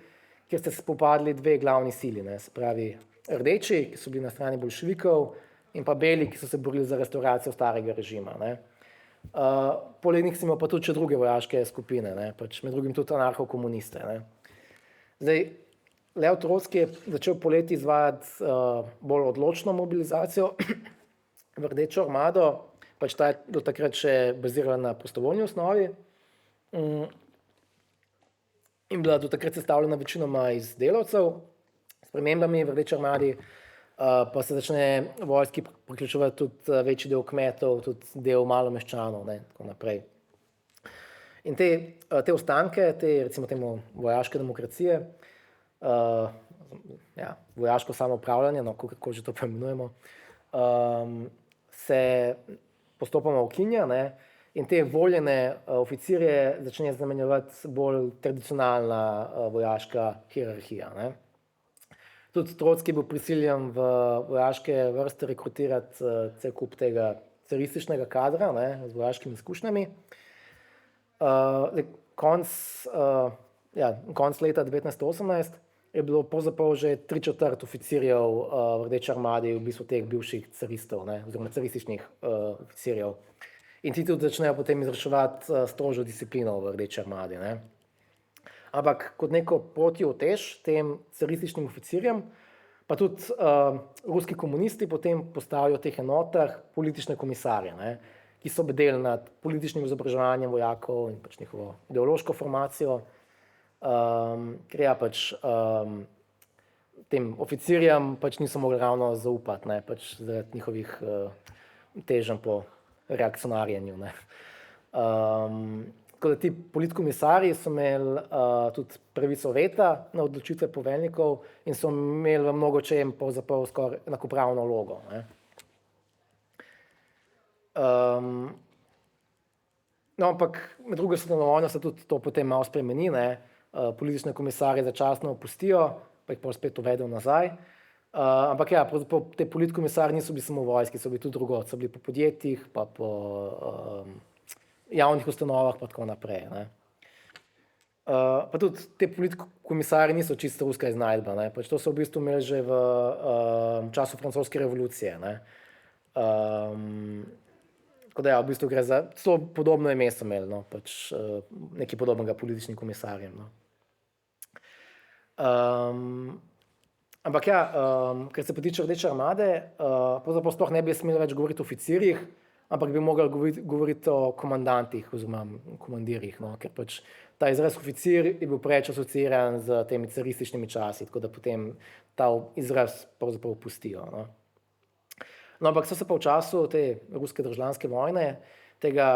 kjer ste se spopadli dve glavni sili, ne, se pravi rdeči, ki so bili na strani boljševikov, in pa beli, ki so se borili za restauracijo starega režima. Ne. Poleg njih smo pa tudi še druge vojaške skupine, ne, pač med drugim tudi anarcho-komuniste. Ne. Zdaj, Lev Trotski je začel poleti izvajati bolj odločno mobilizacijo v Rdečo armado, pač ta je do takrat še bazirala na prostovoljni osnovi in bila do takrat sestavljena večinoma iz delavcev, s spremembami v Rdeči armadi pa se začne vojski priključevati tudi večji del kmetov, tudi del malomeščanov, ne, tako naprej. In te ostanke, recimo temu vojaške demokracije, vojaško samoupravljanje, no, kako že to poimenujemo, se postopoma ukinja, ne, in te voljene oficirje začne zamenjevati bolj tradicionalna vojaška hierarhija. Ne. Tudi Trotski je bil prisiljen v vojaške vrste rekrutirati cel kup tega carističnega kadra, ne, z vojaškimi izkušnjami. Konec leta 1918 je bilo pravzaprav že 3/4 oficirjev v Rdeči armadi v bistvu teh bivših caristov, ne, oziroma carističnih oficirjev. In ti tudi začnejo potem izvrševati strožjo disciplino v Rdeči armadi. Ne. Ampak kot neko protiutež tem carističnim oficirjem, pa tudi ruski komunisti potem postavijo v teh enotah politične komisarje, ne, ki so bdeli nad političnim izobraževanjem vojakov in pač njihovo ideološko formacijo, ker ja pač tem oficirjem pač niso mogli ravno zaupati, ne, pač zaradi njihovih teženj po reakcionarjenju. Ne. Tako da ti politkomisarji so imeli tudi pravico veta na odločitve poveljnikov in so imeli v mnogočem pravzaprav skoraj enakopravno vlogo. Ne. No, ampak med drugo svetovno vojno se tudi to potem malo spremeni, ne. Politične komisarje začasno opustijo, pa jih pa spet uvedejo nazaj. Ampak ja, pravzaprav te politkomisarji niso bili samo v vojski, so bili tudi drugod, so bili po podjetjih, pa po javnih ustanovah, pa tako naprej. Ne. Pa tudi te politkomisarji niso čisto ruska iznajdba, ne. Pač to so v bistvu imeli že v času francoske revolucije. Ne. Tako da ja, v bistvu gre za zelo podobno ime so imeli, no, pač nekaj podobnega političnim komisarjem. No. Ampak ja, ker se pa tiče Rdeče armade, pravzaprav sploh ne bi smeli več govoriti o oficirjih, ampak bi mogli govoriti o komandantih oziroma komandirjih, no, ker pač ta izraz oficir je bil preveč asociiran z temi carističnimi časi, tako da potem ta izraz pravzaprav opustijo. No. No, ampak so se pa v času te ruske državljanske vojne, tega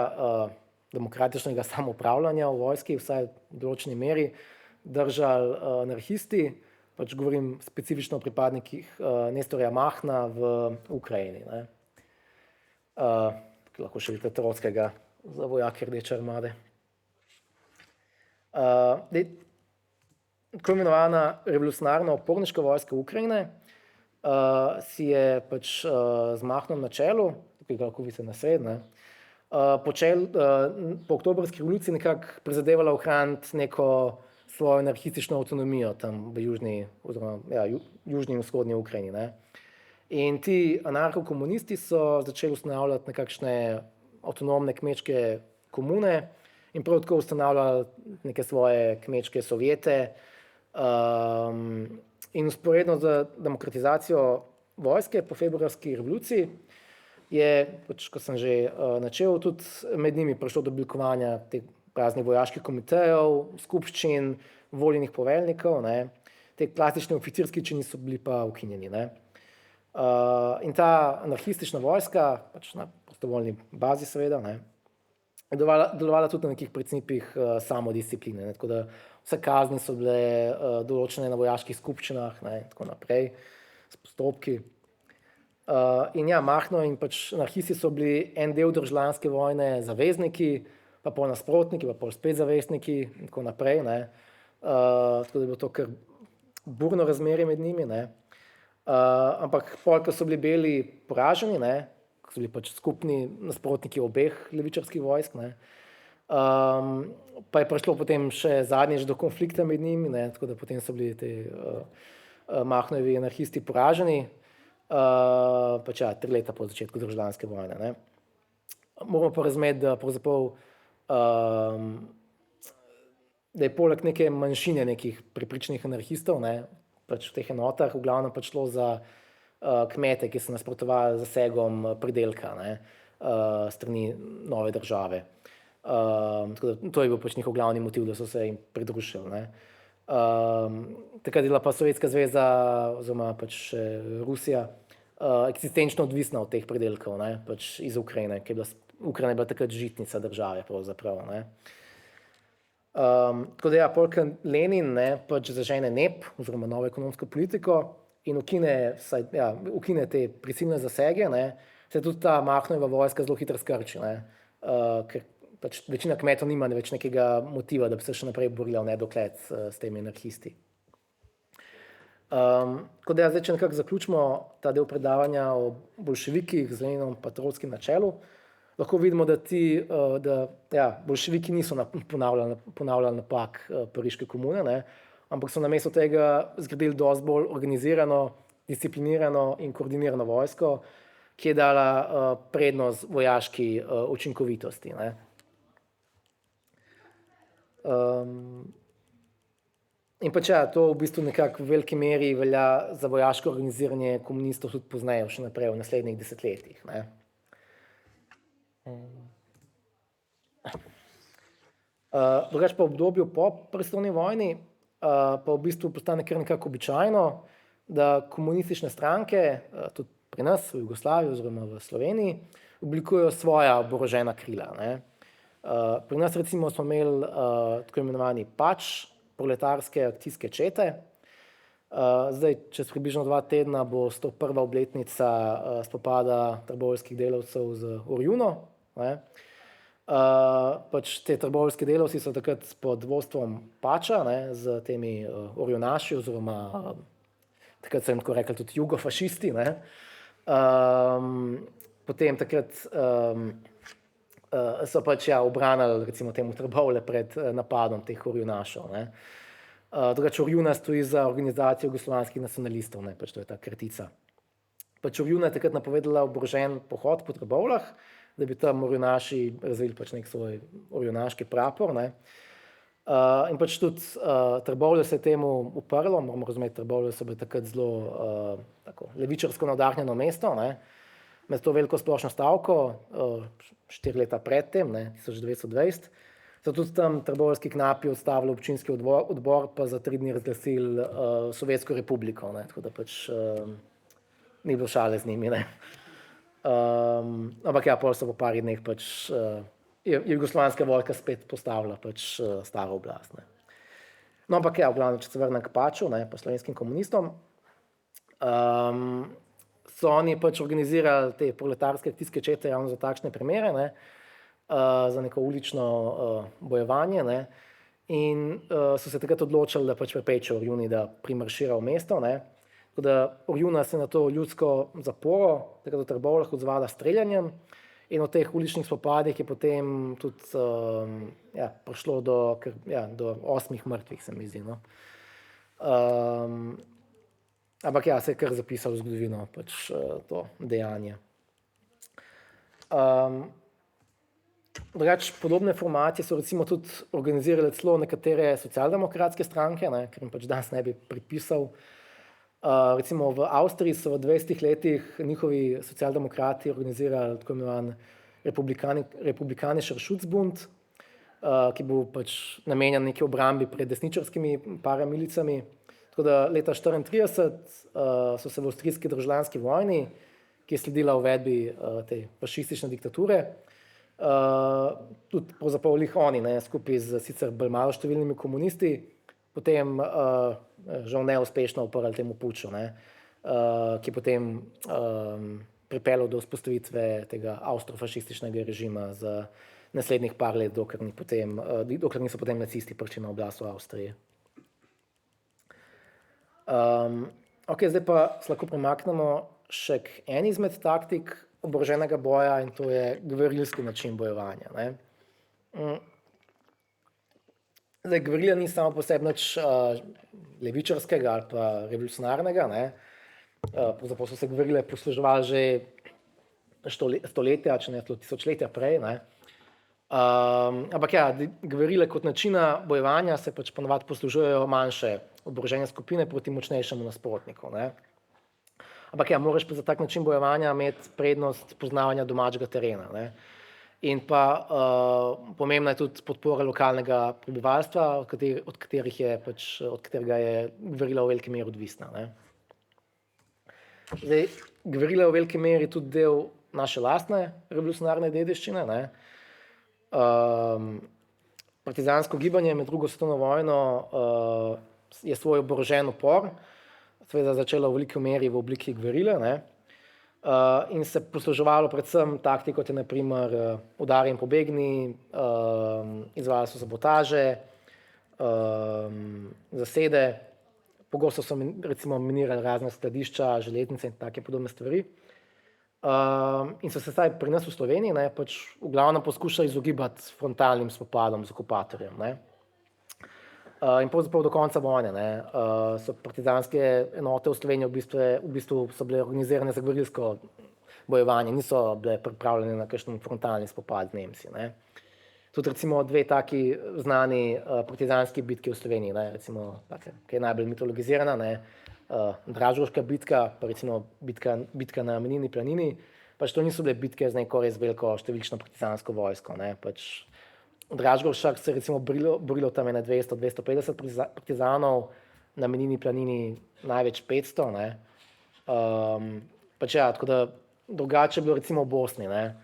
demokratičnega samoupravljanja v vojski, vsaj v določeni meri, držali anarhisti, pač govorim specifično o pripadnikih Nestorja Mahna v Ukrajini. Ne. Lahko še vidite Trockega za vojake Rdeče armade. Tako imenovana revolucionarna oporniška vojska Ukrajine si je pač z Mahnom na čelu, tukaj lahko vidite na sred, po oktobrski revoluciji nekako prizadevala ohraniti neko svojo anarhistično avtonomijo tam v južni in vzhodni Ukrajini. Ne. In ti anarcho-komunisti so začeli ustanavljati nekakšne avtonomne kmečke komune in prav tako ustanavljali neke svoje kmečke sovjete. In usporedno z demokratizacijo vojske po februarski revoluciji je, pač, ko sem že načel, tudi med njimi prišlo do oblikovanja teh raznih vojaških komitejev, skupščin, voljenih poveljnikov, ne. Te klasični oficirski čini so bili pa ukinjeni. Ne. In ta anarhistična vojska, pač na prostovoljni bazi seveda, ne, je delovala tudi na nekih principih samodiscipline, ne, tako da vse kazni so bile določene na vojaških skupščinah, ne, in tako naprej, s postopki. In ja, Mahno in pač anarhisti so bili en del državljanske vojne zavezniki, pa pol nasprotniki, pa pol spet zavezniki in tako naprej, ne. Tako da je bilo to kar burno razmerje med njimi, ne. Ampak pol, ko so bili beli poraženi, ne, ko so bili pač skupni nasprotniki obeh levičarskih vojsk, ne, pa je prišlo potem še zadnjič do konflikta med njimi, ne, tako da potem so bili ti Mahnojevi anarhisti poraženi, pač ja, 3 leta po začetku državljanske vojne. Ne. Moramo pa razumeti, da pravzaprav da je poleg neke manjšine nekih prepričanih anarhistov, ne, pač v teh enotah v glavnem pač šlo za kmete, ki so nasprotovali zasegom pridelka, ne, strani nove države. Tako da to je bil pač njihov glavni motiv, da so se jim pridružili. Ne. Takrat je bila pa Sovjetska zveza oziroma pač Rusija eksistenčno odvisna od teh pridelkov, ne, pač iz Ukrajine, ker je bila Ukrajina je bila takrat žitnica države pravzaprav. Ne. Tako da ja, polk Lenin, ne, pač zažene NEP oziroma novo ekonomsko politiko in ukine te prisilne zasege, ne, se tudi ta Mahnojeva vojska zelo hitro skrči, ne, ker pač večina kmetov nima več nekega motiva, da bi se še naprej borila v nedogled s temi anarhisti. Tako da ja, zdaj, če nekako zaključimo ta del predavanja o boljševikih z Leninom pa Trockim na čelu, lahko vidimo, da boljševiki niso ponavljali napak Pariške komune, ne, ampak so namesto tega zgradili dosti bolj organizirano, disciplinirano in koordinirano vojsko, ki je dala prednost vojaški učinkovitosti. Ne. In pač ja, to v bistvu nekako v veliki meri velja za vojaško organiziranje komunistov tudi pozneje, še naprej v naslednjih desetletjih. Ne. Drugače pa v obdobju po prestolni vojni pa v bistvu postane kar nekako običajno, da komunistične stranke, tudi pri nas v Jugoslaviji oziroma v Sloveniji, oblikujejo svoja oborožena krila. Ne. Pri nas recimo smo imeli tako imenovani PAČ, proletarske akcijske čete. Zdaj, čez približno 2 tedna bo 101. obletnica spopada trboveljskih delavcev z Orjuno. Ne. Pač te trboveljski delavci so takrat pod vodstvom PAČa, ne, z temi orjunaši oziroma takrat so jim tako rekli tudi jugofašisti. Ne. Potem takrat so pač ubranili recimo temu Trbovlje pred napadom teh orjunašov. Ne. Drugače Orjuna stoji za Organizacijo jugoslovanskih nacionalistov, ne, pač to je ta kratica. Pač Orjuna je takrat napovedala oborožen pohod po Trbovljah da bi tam orjunaši razvili pač nek svoj orjunaški prapor. Ne. In pač tudi Trbovlje se je temu uprlo, moramo razumeti, Trbovlje so bile takrat zelo tako levičarsko navdahnjeno mesto, ne, med to veliko splošno stavko, 4 leta predtem, 1920. So tudi tam trboveljski knapi odstavili občinski odbor, pa za 3 dni razglasili Sovjetsko republiko, ne, tako da pač ni bilo šale z njimi. Ne. Ampak ja, pol so po parih dneh pač je jugoslovanska vojska spet postavila pač staro oblast. Ne. No, ampak ja, v glavnem, če se vrnem k Paču, ne, pa slovenskim komunistom, so oni pač organizirali te proletarske akcijske čete ravno za takšne primere, ne, za neko ulično bojevanje, ne, in so se takrat odločili, da pač preprečijo Orjuni, da primaršira v mesto, ne. Tako da Orjuna se na to ljudsko zaporo, takrat v Trbovljah odzvala s streljanjem in v teh uličnih spopadih je potem tudi prišlo do 8 mrtvih, se mi zdi. No. Ampak ja, se je kar zapisalo v zgodovino, pač to dejanje. Drugače, podobne formacije so recimo tudi organizirale celo nekatere socialdemokratske stranke, ne, ker jim pač danes ne bi pripisal. Recimo v Avstriji so v 20 letih njihovi socialdemokrati organizirali tako imenovan Republikanischer Schutzbund, ki bil pač namenjen neki obrambi pred desničarskimi paramilicami. Tako da leta 1934 so se v avstrijski državljanski vojni, ki je sledila uvedbi te fašistične diktature, tudi pravzaprav lih oni, ne, skupaj z sicer bolj malo številnimi komunisti, potem žal neuspešno uprli temu puču, ne, ki potem pripeljal do vzpostavitve tega avstrofašističnega režima za naslednjih par let, dokler niso potem nacisti prišli na oblast v Avstriji. Ok, zdaj pa se lahko premaknemo še k eni izmed taktik oboroženega boja in to je gverilski način bojevanja. Ne. Zdaj, gverila ni samo po sebi nič levičarskega ali pa revolucionarnega, ne. Pravzaprav so se gverile posluževali že stoletja, če ne tisočletja prej, ne. Ampak ja, gverile kot načina bojevanja se pač ponavadi poslužujejo manjše oborožene skupine proti močnejšemu nasprotniku, ne. Ampak ja, moraš pa za tak način bojevanja imeti prednost poznavanja domačega terena, ne. In pa pomembna je tudi podpora lokalnega prebivalstva, od katerega je gverila v veliki meri odvisna, ne. Zdaj, gverila je v veliki meri tudi del naše lastne revolucionarne dediščine, ne. Partizansko gibanje med drugo svetovno vojno je svoj oborožen upor seveda začelo v veliki meri v obliki gverile, ne, in se posluževalo predvsem taktik, kot je na primer udari in pobegni, izvajali so sabotaže, zasede, pogosto so recimo minirali razne skladišča, železnice in take podobne stvari. In so se vsaj pri nas v Sloveniji, ne, pač v glavnem poskušali izogibati frontalnim spopadom z okupatorjem, ne. In pravzaprav do konca vojne, ne, so partizanske enote v Sloveniji v bistvu so bile organizirane za gverilsko bojevanje, niso bile pripravljene na kakšen frontalni spopad z Nemci, ne. Tudi recimo 2 taki znani partizanski bitki v Sloveniji, ne, recimo, ki je najbolj mitologizirana, ne, Dražgoška bitka, pa recimo bitka na Menini planini, pač to niso bile bitke z neko res veliko številčno partizansko vojsko, ne, pač v Dražgošah se je recimo borilo tam 200-250 partizanov, na Menini planini največ 500, ne. Pač ja, tako da drugače je bilo recimo v Bosni, ne,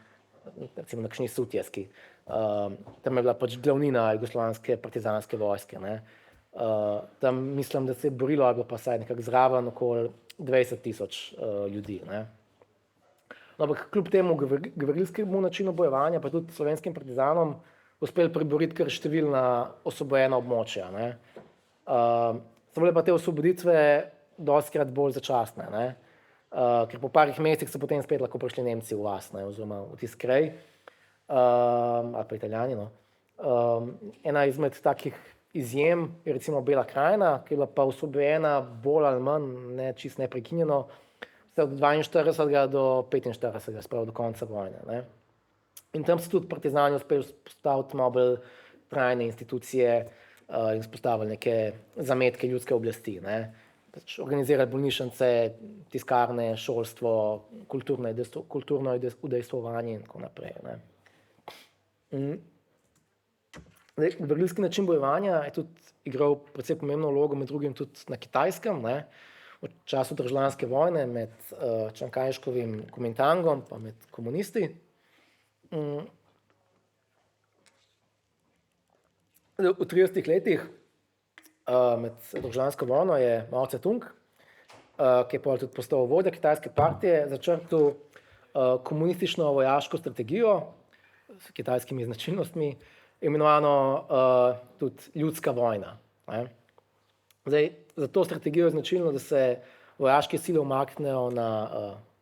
recimo na kakšni Sutjeski, tam je bila pač glavnina jugoslovanske partizanske vojske, ne. Tam mislim, da se je borilo ali pa vsaj nekako zraven okoli 20,000 ljudi, ne. No, ampak kljub temu gverilskemu načinu bojevanja, pa tudi slovenskim partizanom uspeli priboriti kar številna osvobojena območja, ne. So bile pa te osvoboditve dostikrat bolj začasne, ne. Ker po parih mesecih so potem spet lahko prišli Nemci v vas, ne, oziroma v tisti kraj, ali pa Italijani, no. Ena izmed takih izjem je recimo Bela krajina, ki je bila pa osvobojena bolj ali manj, ne čisto neprekinjeno, vse od 42. do 45., spravo do konca vojne, ne. In tam so tudi partizani uspeli postaviti malo bolj trajne institucije in spostavili neke zametke ljudske oblasti. Ne. Pač organizirali bolnišnice, tiskarne, šolstvo, kulturno udejstvovanje in tako naprej. Ne. Gverilski način bojevanja je tudi igral precej pomembno vlogo med drugim tudi na Kitajskem, ne, v času državljanske vojne med Čankajškovim Komintangom pa med komunisti. V 30 letih med državljansko vojno je Mao Tse-tung, ki je potem tudi postal vodja kitajske partije, začrtal komunistično vojaško strategijo s kitajskimi značilnostmi, imenovano tudi ljudska vojna. Ne. Zdaj, za to strategijo je značilno, da se vojaške sile umaknejo na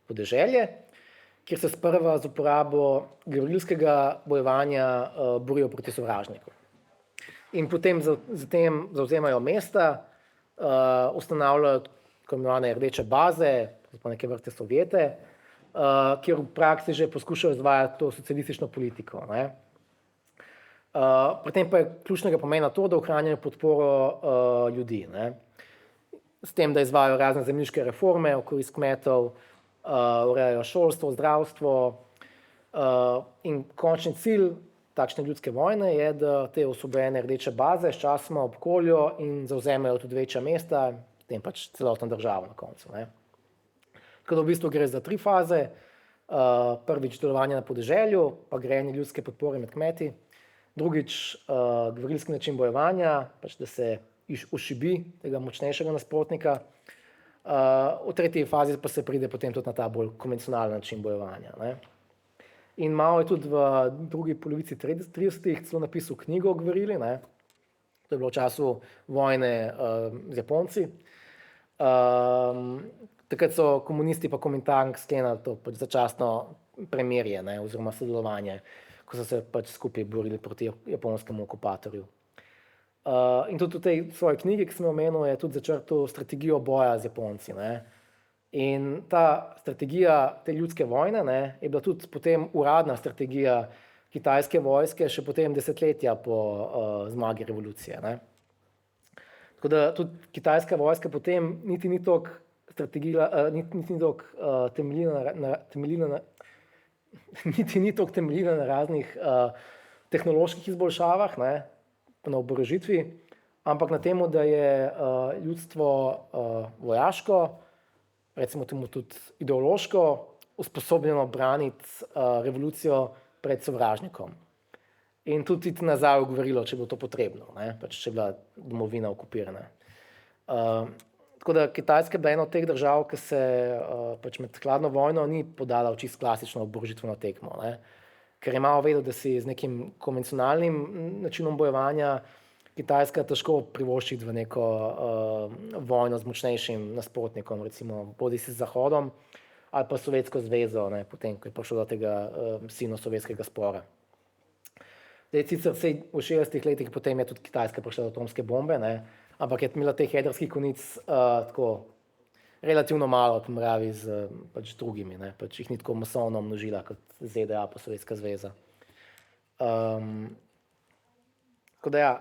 podeželje, kjer se sprva z uporabo gverilskega bojevanja borijo proti sovražniku. In potem zatem zavzemajo mesta, ustanavljajo tako imenovane rdeče baze, neke vrste Sovjete, kjer v praksi že poskušajo izvajati to socialistično politiko. Ne. Pri tem pa je ključnega pomena to, da ohranjajo podporo ljudi. Ne. S tem, da izvajajo razne zemljiške reforme v korist kmetov, urejajo šolstvo, zdravstvo in končni cilj takšne ljudske vojne je, da te osvobojene rdeče baze sčasoma obkoljo in zavzemajo tudi večja mesta, potem pač celotno državo na koncu. Ne. Tako da v bistvu gre za 3 faze. Prvič delovanje na podeželju, pa grajenje ljudske podpore med kmeti. Drugič gverilski način bojevanja, pač da se ošibi tega močnejšega nasprotnika. V tretji fazi pa se pride potem tudi na ta bolj konvencionalen način bojevanja. Ne. In Mao je tudi v drugi polovici 30-ih celo napisal knjigo o gverili, ne. To je bilo v času vojne z Japonci. Takrat so komunisti pa Komintang sklenili to pač začasno premirje, ne, oziroma sodelovanje, ko so se pač skupaj borili proti japonskemu okupatorju. In tudi v tej svoji knjigi, ki sem jo omenil, je tudi začrtal strategijo boja z Japonci. Ne. In ta strategija te ljudske vojne, ne, je bila tudi potem uradna strategija kitajske vojske še potem desetletja po zmagi revolucije. Ne. Tako da tudi kitajska vojska potem niti ni toliko temeljila na raznih tehnoloških izboljšavah, ne, na oborožitvi, ampak na tem, da je ljudstvo vojaško, recimo temu tudi ideološko, usposobljeno braniti revolucijo pred sovražnikom. In tudi iti nazaj v gverilo, če bo to potrebno, ne, pač če je bila domovina okupirana. Tako da Kitajska je bila ena od teh držav, ki se pač med hladno vojno ni podala v čisto klasično oborožitveno tekmo, ne. Ker je Mao vedel, da si z nekim konvencionalnim načinom bojevanja Kitajska težko privoščiti v neko vojno z močnejšim nasprotnikom, recimo bodisi z Zahodom ali pa Sovjetsko zvezo, ne, potem, ko je prišlo do tega sino-sovjetskega spora. Zdaj, sicer v 60 letih potem je tudi Kitajska prišla do atomske bombe, ne, ampak je imela teh jedrskih konic tako relativno malo v primerjavi z pač drugimi, ne, pač jih ni tako masovno množila kot ZDA pa Sovjetska zveza. Tako da ja,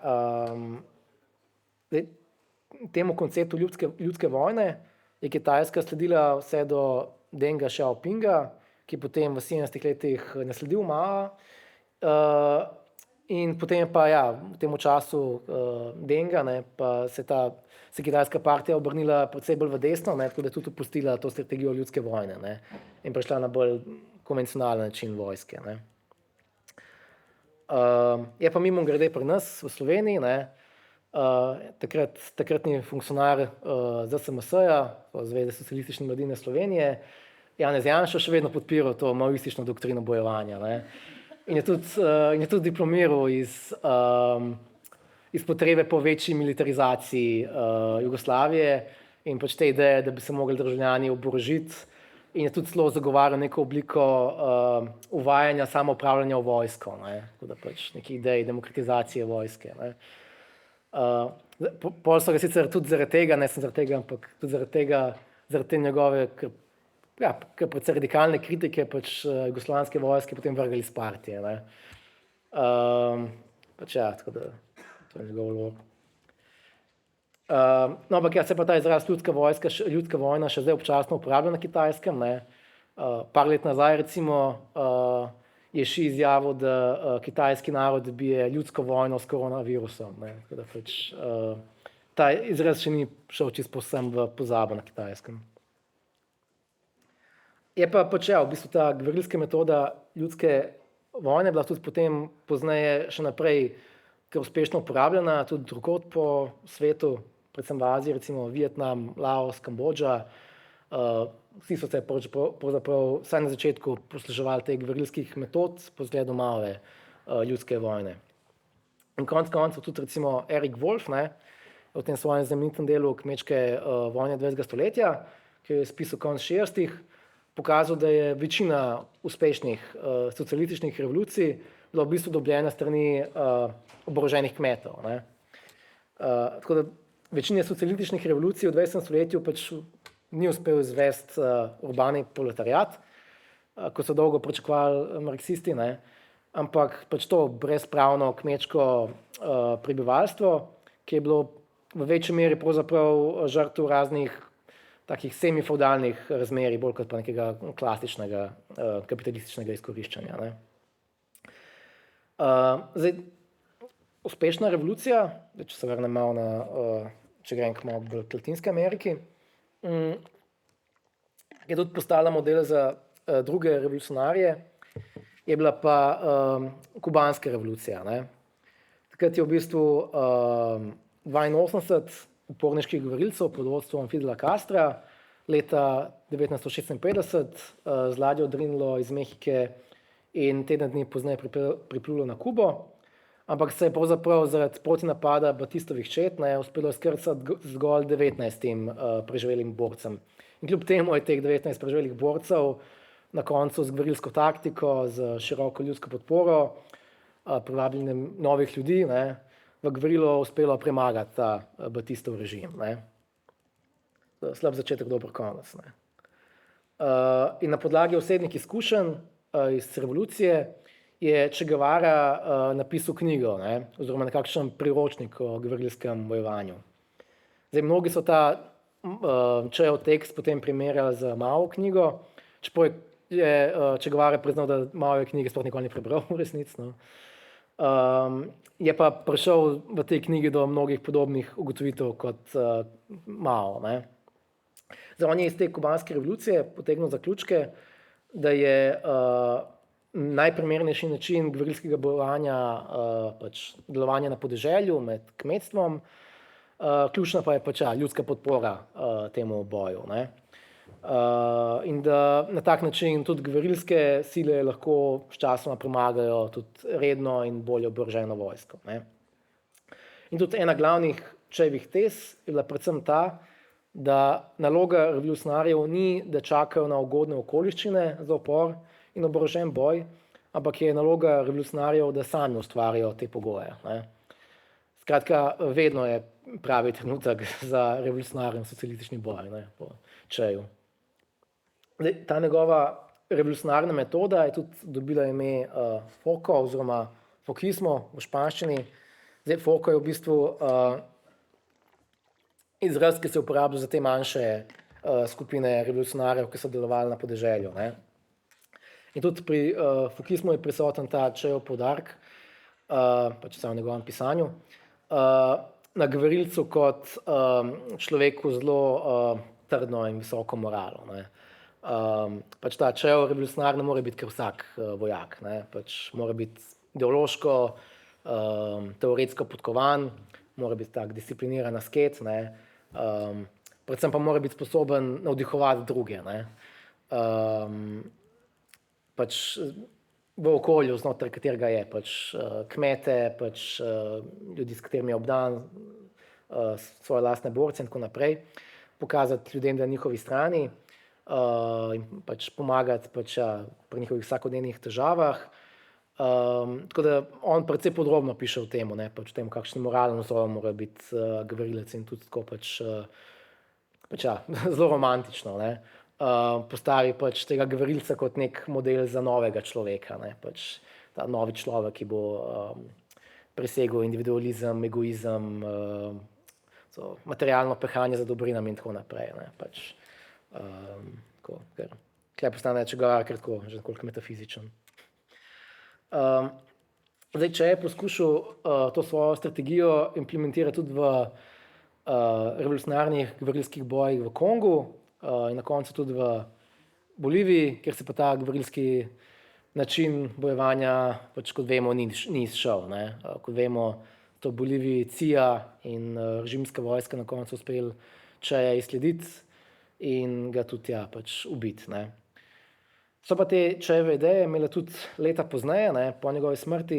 temu konceptu ljudske vojne je Kitajska sledila vse do Denga Xiaopinga, ki potem v 70 letih nasledil Mao. In potem pa ja, v tem času Denga, ne, pa se kitajska partija obrnila precej bolj v desno, ne, tako da je tudi opustila to strategijo ljudske vojne, ne, in prešla na bolj konvencionalen način vojske. Ne. Je pa mimogrede pri nas v Sloveniji, ne, takratni funkcionar ZSMS-ja, Zveze socialistične mladine Slovenije, Janez Janša še vedno podpiral to maoistično doktrino bojevanja. Ne. In je tudi diplomiral iz potrebe po večji militarizaciji Jugoslavije in pač te ideje, da bi se mogli državljani oborožiti, in je tudi celo zagovarjal neko obliko uvajanja samoupravljanja v vojsko, ne, tako da pač neki ideji demokratizacije vojske. Ne. Pol so ga sicer tudi zaradi tega, ne samo zaradi tega, ampak tudi zaradi te njegove ja, precej radikalne kritike pač jugoslovanske vojske potem vrgli iz partije. Ne. Pač ja, tako da to je njegov log. No, ampak ja, se pa ta izraz ljudska vojna še zdaj občasno uporablja na Kitajskem. Ne. Par let nazaj recimo je Xi izjavil, da kitajski narod bije ljudsko vojno s koronavirusom. Ne. Tako da pač ta izraz še ni šel čisto povsem v pozabo na Kitajskem. Je pa pač ja, v bistvu ta gverilska metoda ljudske vojne bila tudi potem pozneje še naprej kar uspešno uporabljena, tudi drugod po svetu, predvsem v Aziji, recimo Vietnam, Laos, Kambodža. Vsi so se pravzaprav vsaj na začetku posluževali teh gverilskih metod po zgledu male ljudske vojne. In konec koncev tudi recimo Eric Wolf, ne, v tem svojem znamenitem delu Kmečke vojne 20. stoletja, ki je spisal konec 60-ih, pokazal, da je večina uspešnih socialističnih revolucij bila v bistvu dobljena strani oboroženih kmetov. Ne. Tako da večina socialističnih revolucij v 20. stoletju pač ni uspel izvesti urbani proletariat, kot so dolgo pričakovali marksisti, ne, ampak pač to brezpravno kmečko prebivalstvo, ki je bilo v večji meri pravzaprav žrtev raznih takih semifeudalnih razmerij, bolj kot pa nekega klasičnega kapitalističnega izkoriščanja. Ne. Zdaj, uspešna revolucija, če se vrnem malo na, če grem malo bolj k Latinski Ameriki, je tudi postala model za druge revolucionarje, je bila pa kubanska revolucija. Ne. Takrat je v bistvu 82 uporniških gverilcev pod vodstvom Fidela Castra leta 1956 z ladjo odrinilo iz Mehike in teden dni pozneje priplulo na Kubo, ampak se je pravzaprav zaradi protinapada Batistovih čet uspelo izkrcati zgolj 19 preživelim borcem. In kljub temu je teh 19 preživelih borcev na koncu z gverilsko taktiko, z široko ljudsko podporo, privabljenjem novih ljudi, ne, v gverilo uspelo premagati ta Batistov režim. Ne. Slab začetek, dober konec. Ne. In na podlagi osebnih izkušenj iz revolucije je Che Guevara napisal knjigo, ne, oziroma nekakšen priročnik o gverilskem bojevanju. Zdaj, mnogi so ta Chejev tekst potem primerjali z Mao knjigo, čeprav je Che Guevara priznal, da Maove knjige sploh nikoli ni prebral v resnici. No. Je pa prišel v tej knjigi do mnogih podobnih ugotovitev kot Mao. Ne. Zdaj, on je iz te kubanske revolucije potegnil zaključke, da je najprimernejši način gverilskega bojevanja pač delovanje na podeželju med kmetstvom, ključna pa je pač ljudska podpora temu boju. Ne. In da na tak način tudi gverilske sile lahko sčasoma premagajo tudi redno in bolje oboroženo vojsko. Ne. In tudi ena glavnih Chejevih tez je bila predvsem ta, da naloga revolucionarjev ni, da čakajo na ugodne okoliščine za upor in oborožen boj, ampak je naloga revolucionarjev, da sami ustvarjajo te pogoje. Ne. Skratka, vedno je pravi trenutek za revolucionarni socialistični boj, ne, po Cheju. Ta njegova revolucionarna metoda je tudi dobila ime Foco oziroma fokismo v španščini. Zdaj, Foco je v bistvu izraz, ki se uporablja za te manjše skupine revolucionarjev, ki so delovali na podeželju. Ne. In tudi pri fokismu je prisoten ta Chejev poudarek, pač v njegovem pisanju, na gverilcu kot človeku zelo trdno in visoko moralo. Ne. Pač ta Chejev revolucionar ne more biti kar vsak vojak. Ne. Pač mora biti ideološko, teoretsko podkovan, mora biti tak discipliniran asket, ne. Predvsem pa mora biti sposoben navdihovati druge. Ne. Pač v okolju, znotraj katerega je, pač kmete, pač ljudi, s katerimi je obdan, svoje lastne borce in tako naprej, pokazati ljudem, da je na njihovi strani, in pač pomagati pač, pri njihovih vsakodnevnih težavah. Tako da on precej podrobno piše o tem, pač o tem, kakšen moralen vzor mora biti gverilec in tudi tako pač zelo romantično. Ne. postavi pač tega gverilca kot nek model za novega človeka, ne, pač ta novi človek, ki bo presegel individualizem, egoizem, materialno pehanje za dobrinami in tako naprej, ne, pač ker tukaj postane čegar, ker tako, že nekoliko metafizičen. Zdaj, če je poskušal to svojo strategijo implementirati tudi v revolucionarnih gverilskih bojih v Kongu in na koncu tudi v Boliviji, kjer se pa ta gverilski način bojevanja, pač kot vemo, ni izšel, ne. Kot vemo, to v Boliviji CIA in režimska vojska na koncu uspeli Cheja izslediti in ga tudi pač ubiti, ne. So pa te Chejeve ideje imele tudi leta pozneje, ne, po njegovi smrti,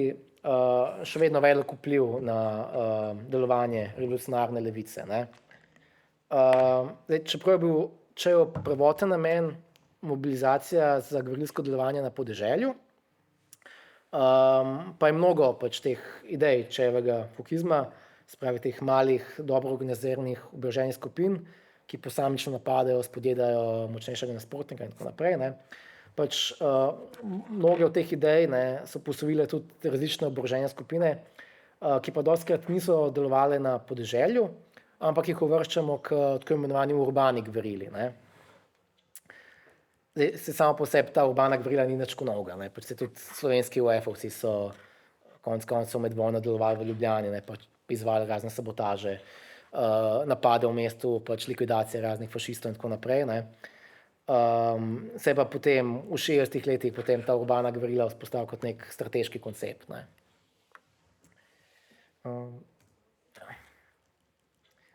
še vedno velik vpliv na delovanje revolucionarne levice, ne. Zdaj, čeprav je bil Chejev prvoten namen mobilizacija za gverilsko delovanje na podeželju, pa je mnogo pač teh idej Chejevega fukizma, se pravi teh malih, dobro organiziranih oboroženih skupin, ki posamično napadajo, spodjedajo močnejšega nasprotnika in tako naprej, ne. Pač mnoge od teh idej, ne, so posvojile tudi različne oborožene skupine, ki pa dostikrat niso delovale na podeželju, ampak jih uvrščamo k tako imenovani urbani gverili, ne. Zdaj, se samo po sebi ta urbana gverila ni nič novega, ne, pač se tudi slovenski UEF-ovci so konec koncev med vojno delovali v Ljubljani, ne, pač izvajali razne sabotaže, napade v mestu, pač likvidacije raznih fašistov in tako naprej, ne. Se pa potem v 60 letih potem ta urbana gverila vzpostavila kot nek strateški koncept, ne.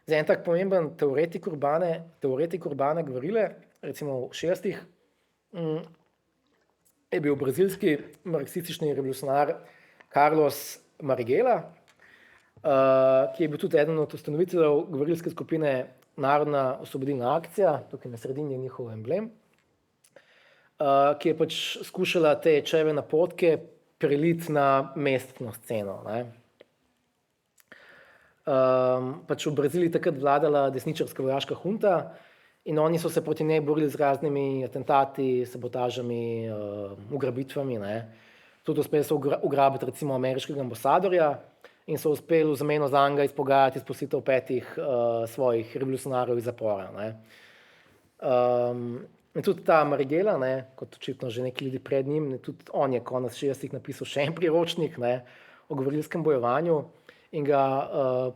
Zdaj, en tak pomemben teoretik urbane gverile, recimo v 60-ih, je bil brazilski marksistični revolucionar Carlos Marighella, ki je bil tudi eden od ustanoviteljev gverilske skupine Narodna osvobodilna akcija, tukaj na sredini je njihov emblem, ki je pač skušala te Chejeve napotke preliti na mestno sceno, ne. Pač v Braziliji takrat vladala desničarska vojaška hunta in oni so se proti njej borili z raznimi atentati, sabotažami, ugrabitvami, ne. Tudi uspeli so ugrabiti recimo ameriškega ambasadorja in so uspeli v zameno zanj izpogajati izpustitev 5 svojih revolucionarjev iz zapora, ne. In tudi ta Marighella, ne, kot očitno že nekaj ljudi pred njim, tudi on je konec 60-ih napisal še en priročnik, ne, o gverilskem bojevanju in ga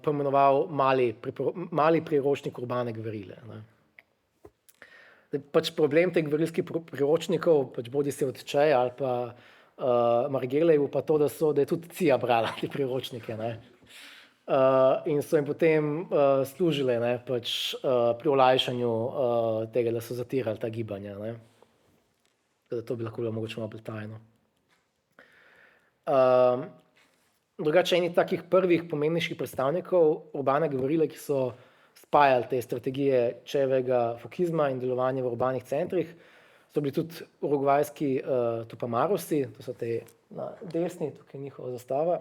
poimenoval mali priročnik urbane gverile, ne. Pač problem teh gverilskih priročnikov, pač bodisi od Cheja ali pa Marighelle je bil pa to, da je tudi CIA brala te priročnike, ne. In so jim potem služile, ne, pač pri olajšanju tega, da so zatirali ta gibanja, ne. Tako da to bi lahko bilo mogoče malo bolj tajno. Drugače eni takih prvih pomembnejših predstavnikov urbane gverile, ki so spajali te strategije Chejevega fukizma in delovanja v urbanih centrih, so bili tudi urugvajski Tupamarosi, to so te na desni, tukaj je njihova zastava.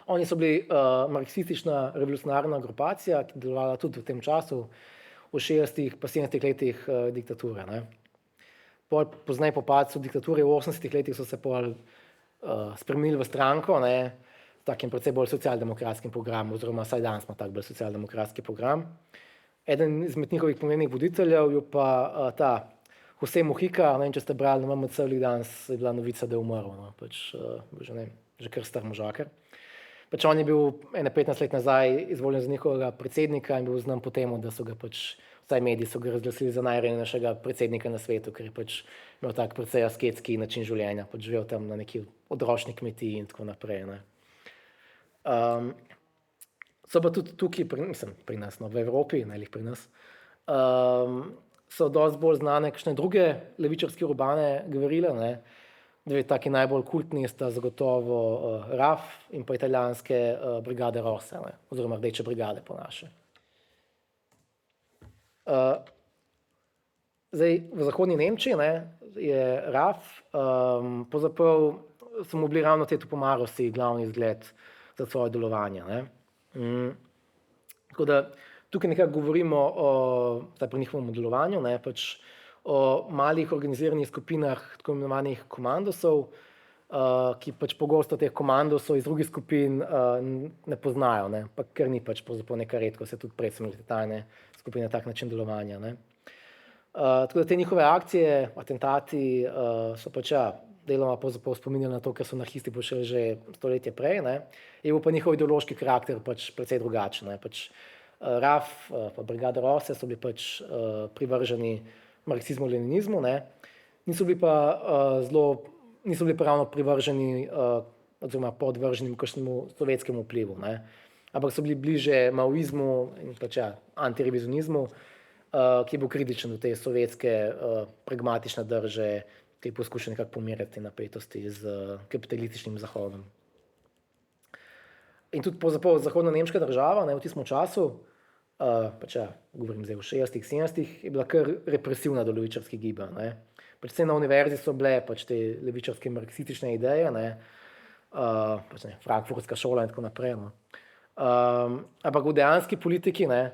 Oni so bili marksistična revolucionarna grupacija, ki je delovala tudi v tem času, v 60-ih pa 70-ih letih diktature, ne. Pozneje po padcu diktature v 80-ih letih so se pol spremenili v stranko, ne, takim precej bolj socialdemokratskim programom, oziroma vsaj danes ima tak bolj socialdemokratski program. Eden izmed njihovih pomembnih voditeljev je pa ta José Mujica, ne vem, če ste brali na MMC, danes je bila novica, da je umrl, no, pač že ne vem, že kar star možakar. Pač on je bil 15 let nazaj izvoljen za njihovega predsednika in bil znan po tem, da so ga pač, vsaj mediji so ga razglasili za najrevnejšega predsednika na svetu, ker je pač imel tak precej asketski način življenja, pač živel tam na neki odročni kmetiji in tako naprej, ne. So pa tudi tukaj, pri nas, no, v Evropi, ne glih pri nas, so dosti bolj znane kakšne druge levičarske urbane gverile, ne. Dve taki najbolj kultni sta zagotovo RAF in pa italijanske Brigade Rosse, ne, oziroma Rdeče brigade po naše. Zdaj, v zahodni Nemčiji, ne, je RAF, pravzaprav so mu bili ravno te Tupamarosi glavni zgled za svoje delovanje, ne. Tako da tukaj nekako govorimo o, pri njihovem delovanju, ne, pač o malih organiziranih skupinah, tako imenovanih komandosov, ki pač pogosto teh komandosov iz drugih skupin ne poznajo, ne? Pa ker ni pač pravzaprav neka redkost, se tudi prej sem imel tajne skupine tak način delovanja. Ne? Tako da te njihove akcije, atentati so pač deloma spominjali na to, ker so anarhisti počeli že stoletje prej, ne? Je bil pa njihov ideološki karakter pač precej drugačen. Pač, RAF pa Brigada Rose so bili pač privrženi marksizmu, leninizmu, ne? Niso bili pa ravno privrženi oziroma podvrženi kakšnemu sovjetskemu vplivu, ne? Ampak so bili bliže maoizmu in pač antirevizionizmu, ki je bil kritičen do te sovjetske pragmatične drže, ki je poskušal nekako pomirjati napetosti z kapitalističnim Zahodom. In tudi pravzaprav zahodna nemška država, ne, v tistem času, pač govorim zdaj v 60-ih, 70-ih, je bila kar represivna do levičarskih gibanj, ne. Predvsem na univerzi so bile pač te levičarske marksistične ideje, ne, pač Frankfurtska šola in tako naprej, no. Ampak v dejanski politiki, ne,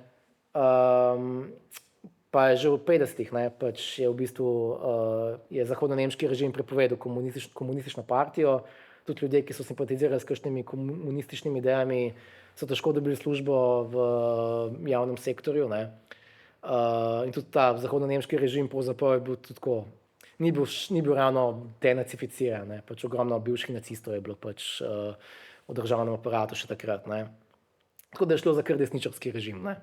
pa je že v 50-ih, ne, pač je v bistvu je zahodno-nemški režim prepovedal komunistično partijo, tudi ljudje, ki so simpatizirali s kakšnimi komunističnimi idejami, so težko dobili službo v javnem sektorju, ne. In tudi ta zahodno-nemški režim pravzaprav je bil tudi tako, ni bil ravno denacificiran, ne, pač ogromno bivših nacistov je bilo pač v državnem aparatu še takrat, ne. Tako da je šlo za kar desničarski režim, ne.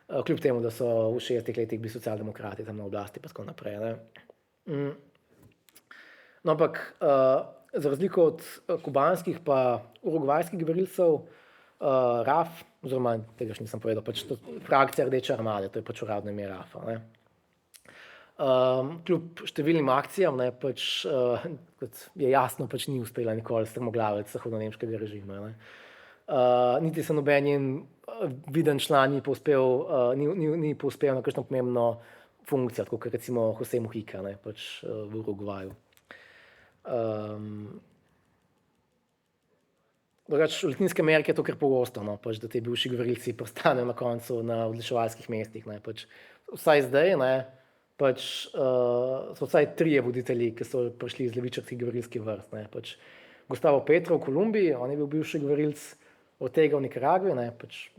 Kljub temu, da so v 60-ih letih bili socialdemokrati tam na oblasti pa tako naprej, ne. No, ampak za razliko od kubanskih pa urugvajskih gverilcev, RAF, oziroma tega še nisem povedal, pač to frakcija Rdeče armade, to je pač uradno ime RAF-a, ne. Kljub številnim akcijam, ne, pač kot je jasno, pač ni uspela nikoli strmoglaviti zahodno-nemškega režima, ne. Niti se noben njen viden član ni povzpel na kakšno pomembno funkcijo, tako kot recimo José Mujica, ne, pač v Urugvaju. Drugače, v Latinski Ameriki je to kar pogosto, no, pač, da ti bivši gverilci pristanejo na koncu na odličevalskih mestih, ne, pač, vsaj zdaj, ne, pač so vsaj trije voditelji, ki so prišli iz levičarskih gverilskih vrst, ne, pač Gustavo Petro v Kolumbiji, on je bil bivši gverilc, Ortega v Nikaragvi, ne, pač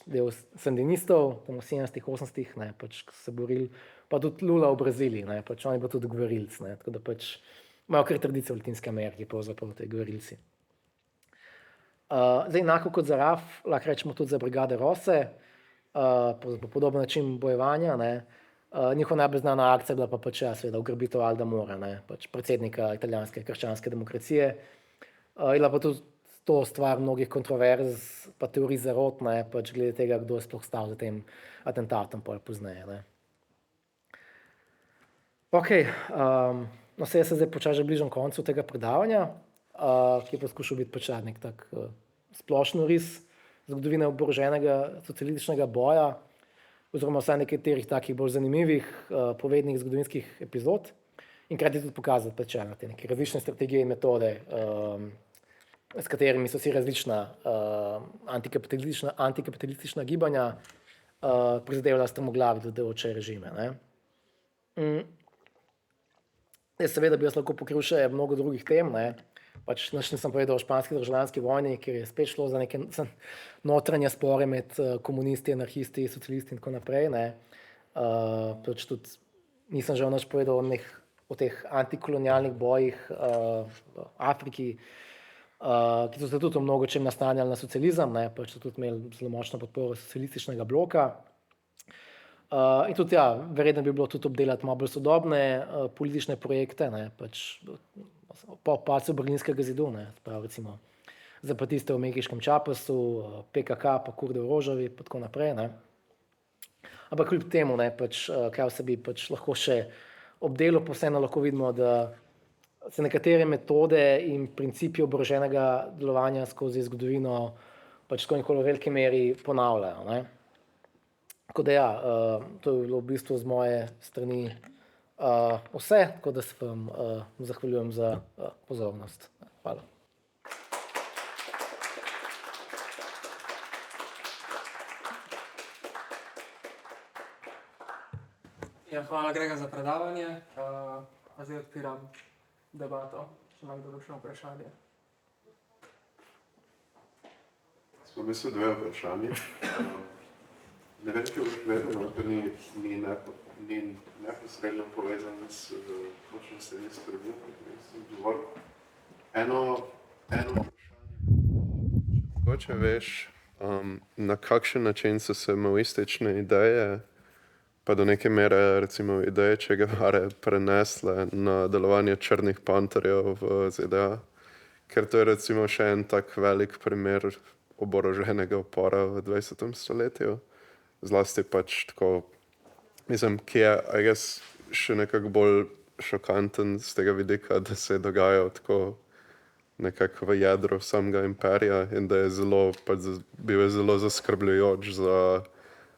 del sandinistov, tam v 70-ih, 80-ih, ne, pač se borili, pa tudi Lula v Braziliji, ne, pač on je bil tudi gverilc, ne, tako da pač imajo kar tradicijo v Latinski Ameriki, pravzaprav te gverilci. Zdaj, enako kot za RAF, lahko rečemo tudi za Brigade Rose, po podoben način bojevanja, ne. Njihova najbolj znana akcija je bila pa pač seveda ugrabitev Alda Mora, ne, pač predsednika italijanske krščanske demokracije. Je bila pa tudi to stvar mnogih kontroverz pa teorij zarot, ne, pač glede tega, kdo je sploh stal za tem atentatom pol pozneje, ne. Okej, no, se jaz se zdaj počasi že bližam koncu tega predavanja, ki je poskušal biti pač nek tak splošen oris zgodovine oboroženega socialističnega boja, oziroma vsaj nekaterih takih bolj zanimivih povednih zgodovinskih epizod in hkrati tudi pokazati pač te neke različne strategije in metode, s katerimi so si različna antikapitalistična gibanja prizadevala strmoglaviti vladajoče režime, ne. Seveda bi jaz lahko pokril še mnogo drugih tem, ne. Pač nič nisem povedal o španski državljanski vojni, kjer je spet šlo za neke notranje spore med komunisti, anarhisti, socialisti in tako naprej, ne. Pač tudi nisem žal nič povedal o teh antikolonialnih bojih v Afriki, ki so se tudi v mnogočem naslanjali na socializem, ne, pač so tudi imeli zelo močno podporo socialističnega bloka. In tudi verjetno bi bilo tudi obdelati malo bolj sodobne politične projekte, ne, pač po padcu Berlinskega zidu, ne, prav recimo zapatiste v mehiškem Chiapasu, PKK pa Kurde v Rožavi pa tako naprej, ne. Ampak kljub temu, ne, pač kaj vse bi pač lahko še obdelal, pa vseeno lahko vidimo, da se nekatere metode in principi oboroženega delovanja skozi zgodovino pač tako nikoli v veliki meri ponavljajo, ne. Tako da to je bilo v bistvu z moje strani vse, tako da se vam zahvaljujem za pozornost. Hvala. Ja, hvala, Grega, za predavanje. Zdaj odpiram debato, če ima kdo kakšno vprašanje. Smo v bistvu dve vprašanje. Ne vem, če boš vedel, ker ni neposredno povezan s točno s temi stvarmi, ki sem govoril. Eno vprašanje, če mogoče veš, na kakšen način so se maoistične ideje, pa do neke mere recimo ideje Che Guevare prenesle na delovanje črnih panterjev v ZDA, ker to je recimo še en tak velik primer oboroženega upora v 20. stoletju. Zlasti pač tako, mislim, ki je, I guess, še nekako bolj šokanten z tega vidika, da se je dogajal tako nekako v jedru samega imperija in da je zelo, pač bil je zelo zaskrbljujoč za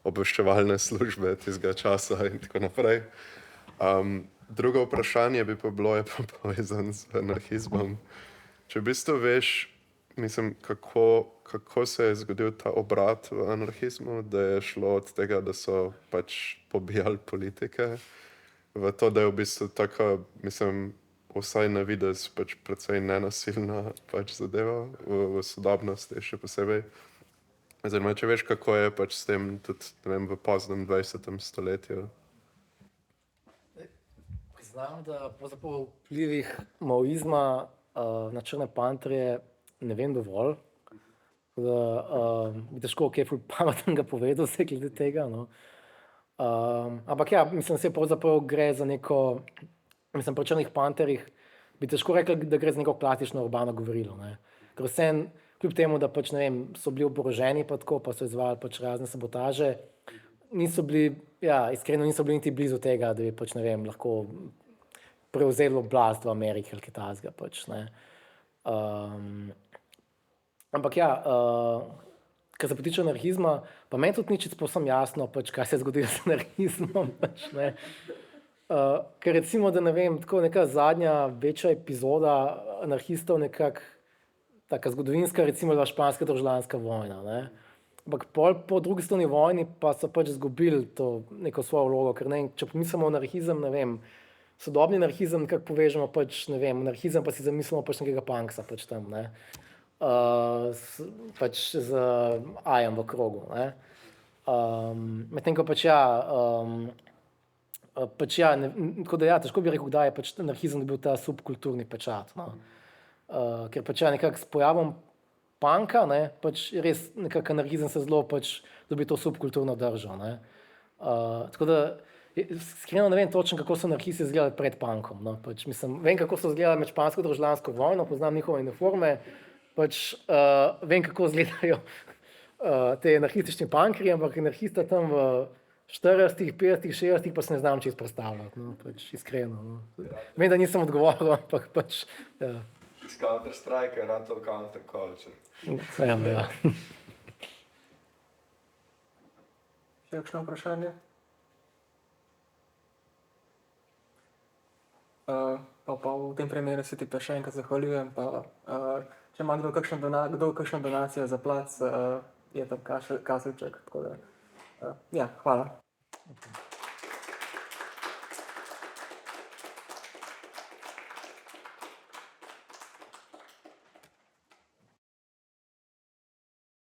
obveščevalne službe tistega časa in tako naprej. Drugo vprašanje bi pa bilo, je pa povezan z anarhizmom. Če v bistvu veš, mislim, kako se je zgodil ta obrat v anarhizmu, da je šlo od tega, da so pač pobijali politike, v to, da je v bistvu tako, mislim, vsaj na videz pač precej nenasilna pač zadeva v sodobnosti še posebej. Oziroma, če veš, kako je pač s tem tudi, ne vem, v poznem 20. stoletju. Priznam, da pravzaprav vplivih maoizma na črne panterje ne vem dovolj. Da bi težko kaj ful pametnega povedal se glede tega, no. Ampak ja, mislim, se pravzaprav gre za neko, mislim, pri črnih panterjih bi težko rekli, da gre za neko klasično urbano govorilo, ne. Ker vseeno, kljub temu, da pač, ne vem, so bili oboroženi pa tako, pa so izvajali pač razne sabotaže, niso bili, ja, iskreno niso bili niti blizu tega, da bi pač, ne vem, lahko prevzeli oblast v Ameriki ali kaj takega pač, ne. Ampak ja, kar se pa tiče anarhizma, pa meni tudi ni čisto povsem jasno, pač, kaj se je zgodilo z anarhizmom, pač, ne. Ker recimo, da ne vem, tako neka zadnja večja epizoda anarhistov nekako, taka zgodovinska, recimo bila španska državljanska vojna, ne. Ampak po drugi svetovni vojni pa so pač izgubili to neko svojo vlogo, ker ne vem, če pomislimo anarhizem, ne vem, sodobni anarhizem nekako povežemo pač, ne vem, anarhizem pa si zamislimo pač nekega punksa pač tam, ne. Pač z ajem v krogu, ne. Medtem ko pač ja, tako da ja, težko bi rekel, kdaj je pač anarhizem dobil ta subkulturni pečat, no. Ker pač ja, nekako s pojavom punka, ne, pač res nekako anarhizem se zelo pač dobi to subkulturno držo, ne. Tako da, iskreno ne vem točno, kako so anarhisti izgledali pred punkom, no, pač mislim, vem, kako so izgledali med špansko državljansko vojno, poznam njihove uniforme, pač vem, kako izgledajo te anarhistični punkerji, ampak anarhista tam v 40, 50, 60 pa se ne znam čisto predstavljati, no, pač iskreno, no. Vem, da nisem odgovoril, ampak pač, ja. Iz Counter-Strike je ratov counterculture. Ja, ja. Še kakšno vprašanje? Pa v tem primeru se ti pa še enkrat zahvaljujem, pa če ima kdo kakšno donacijo za plac, je tam kaselček, tako da, ja, hvala.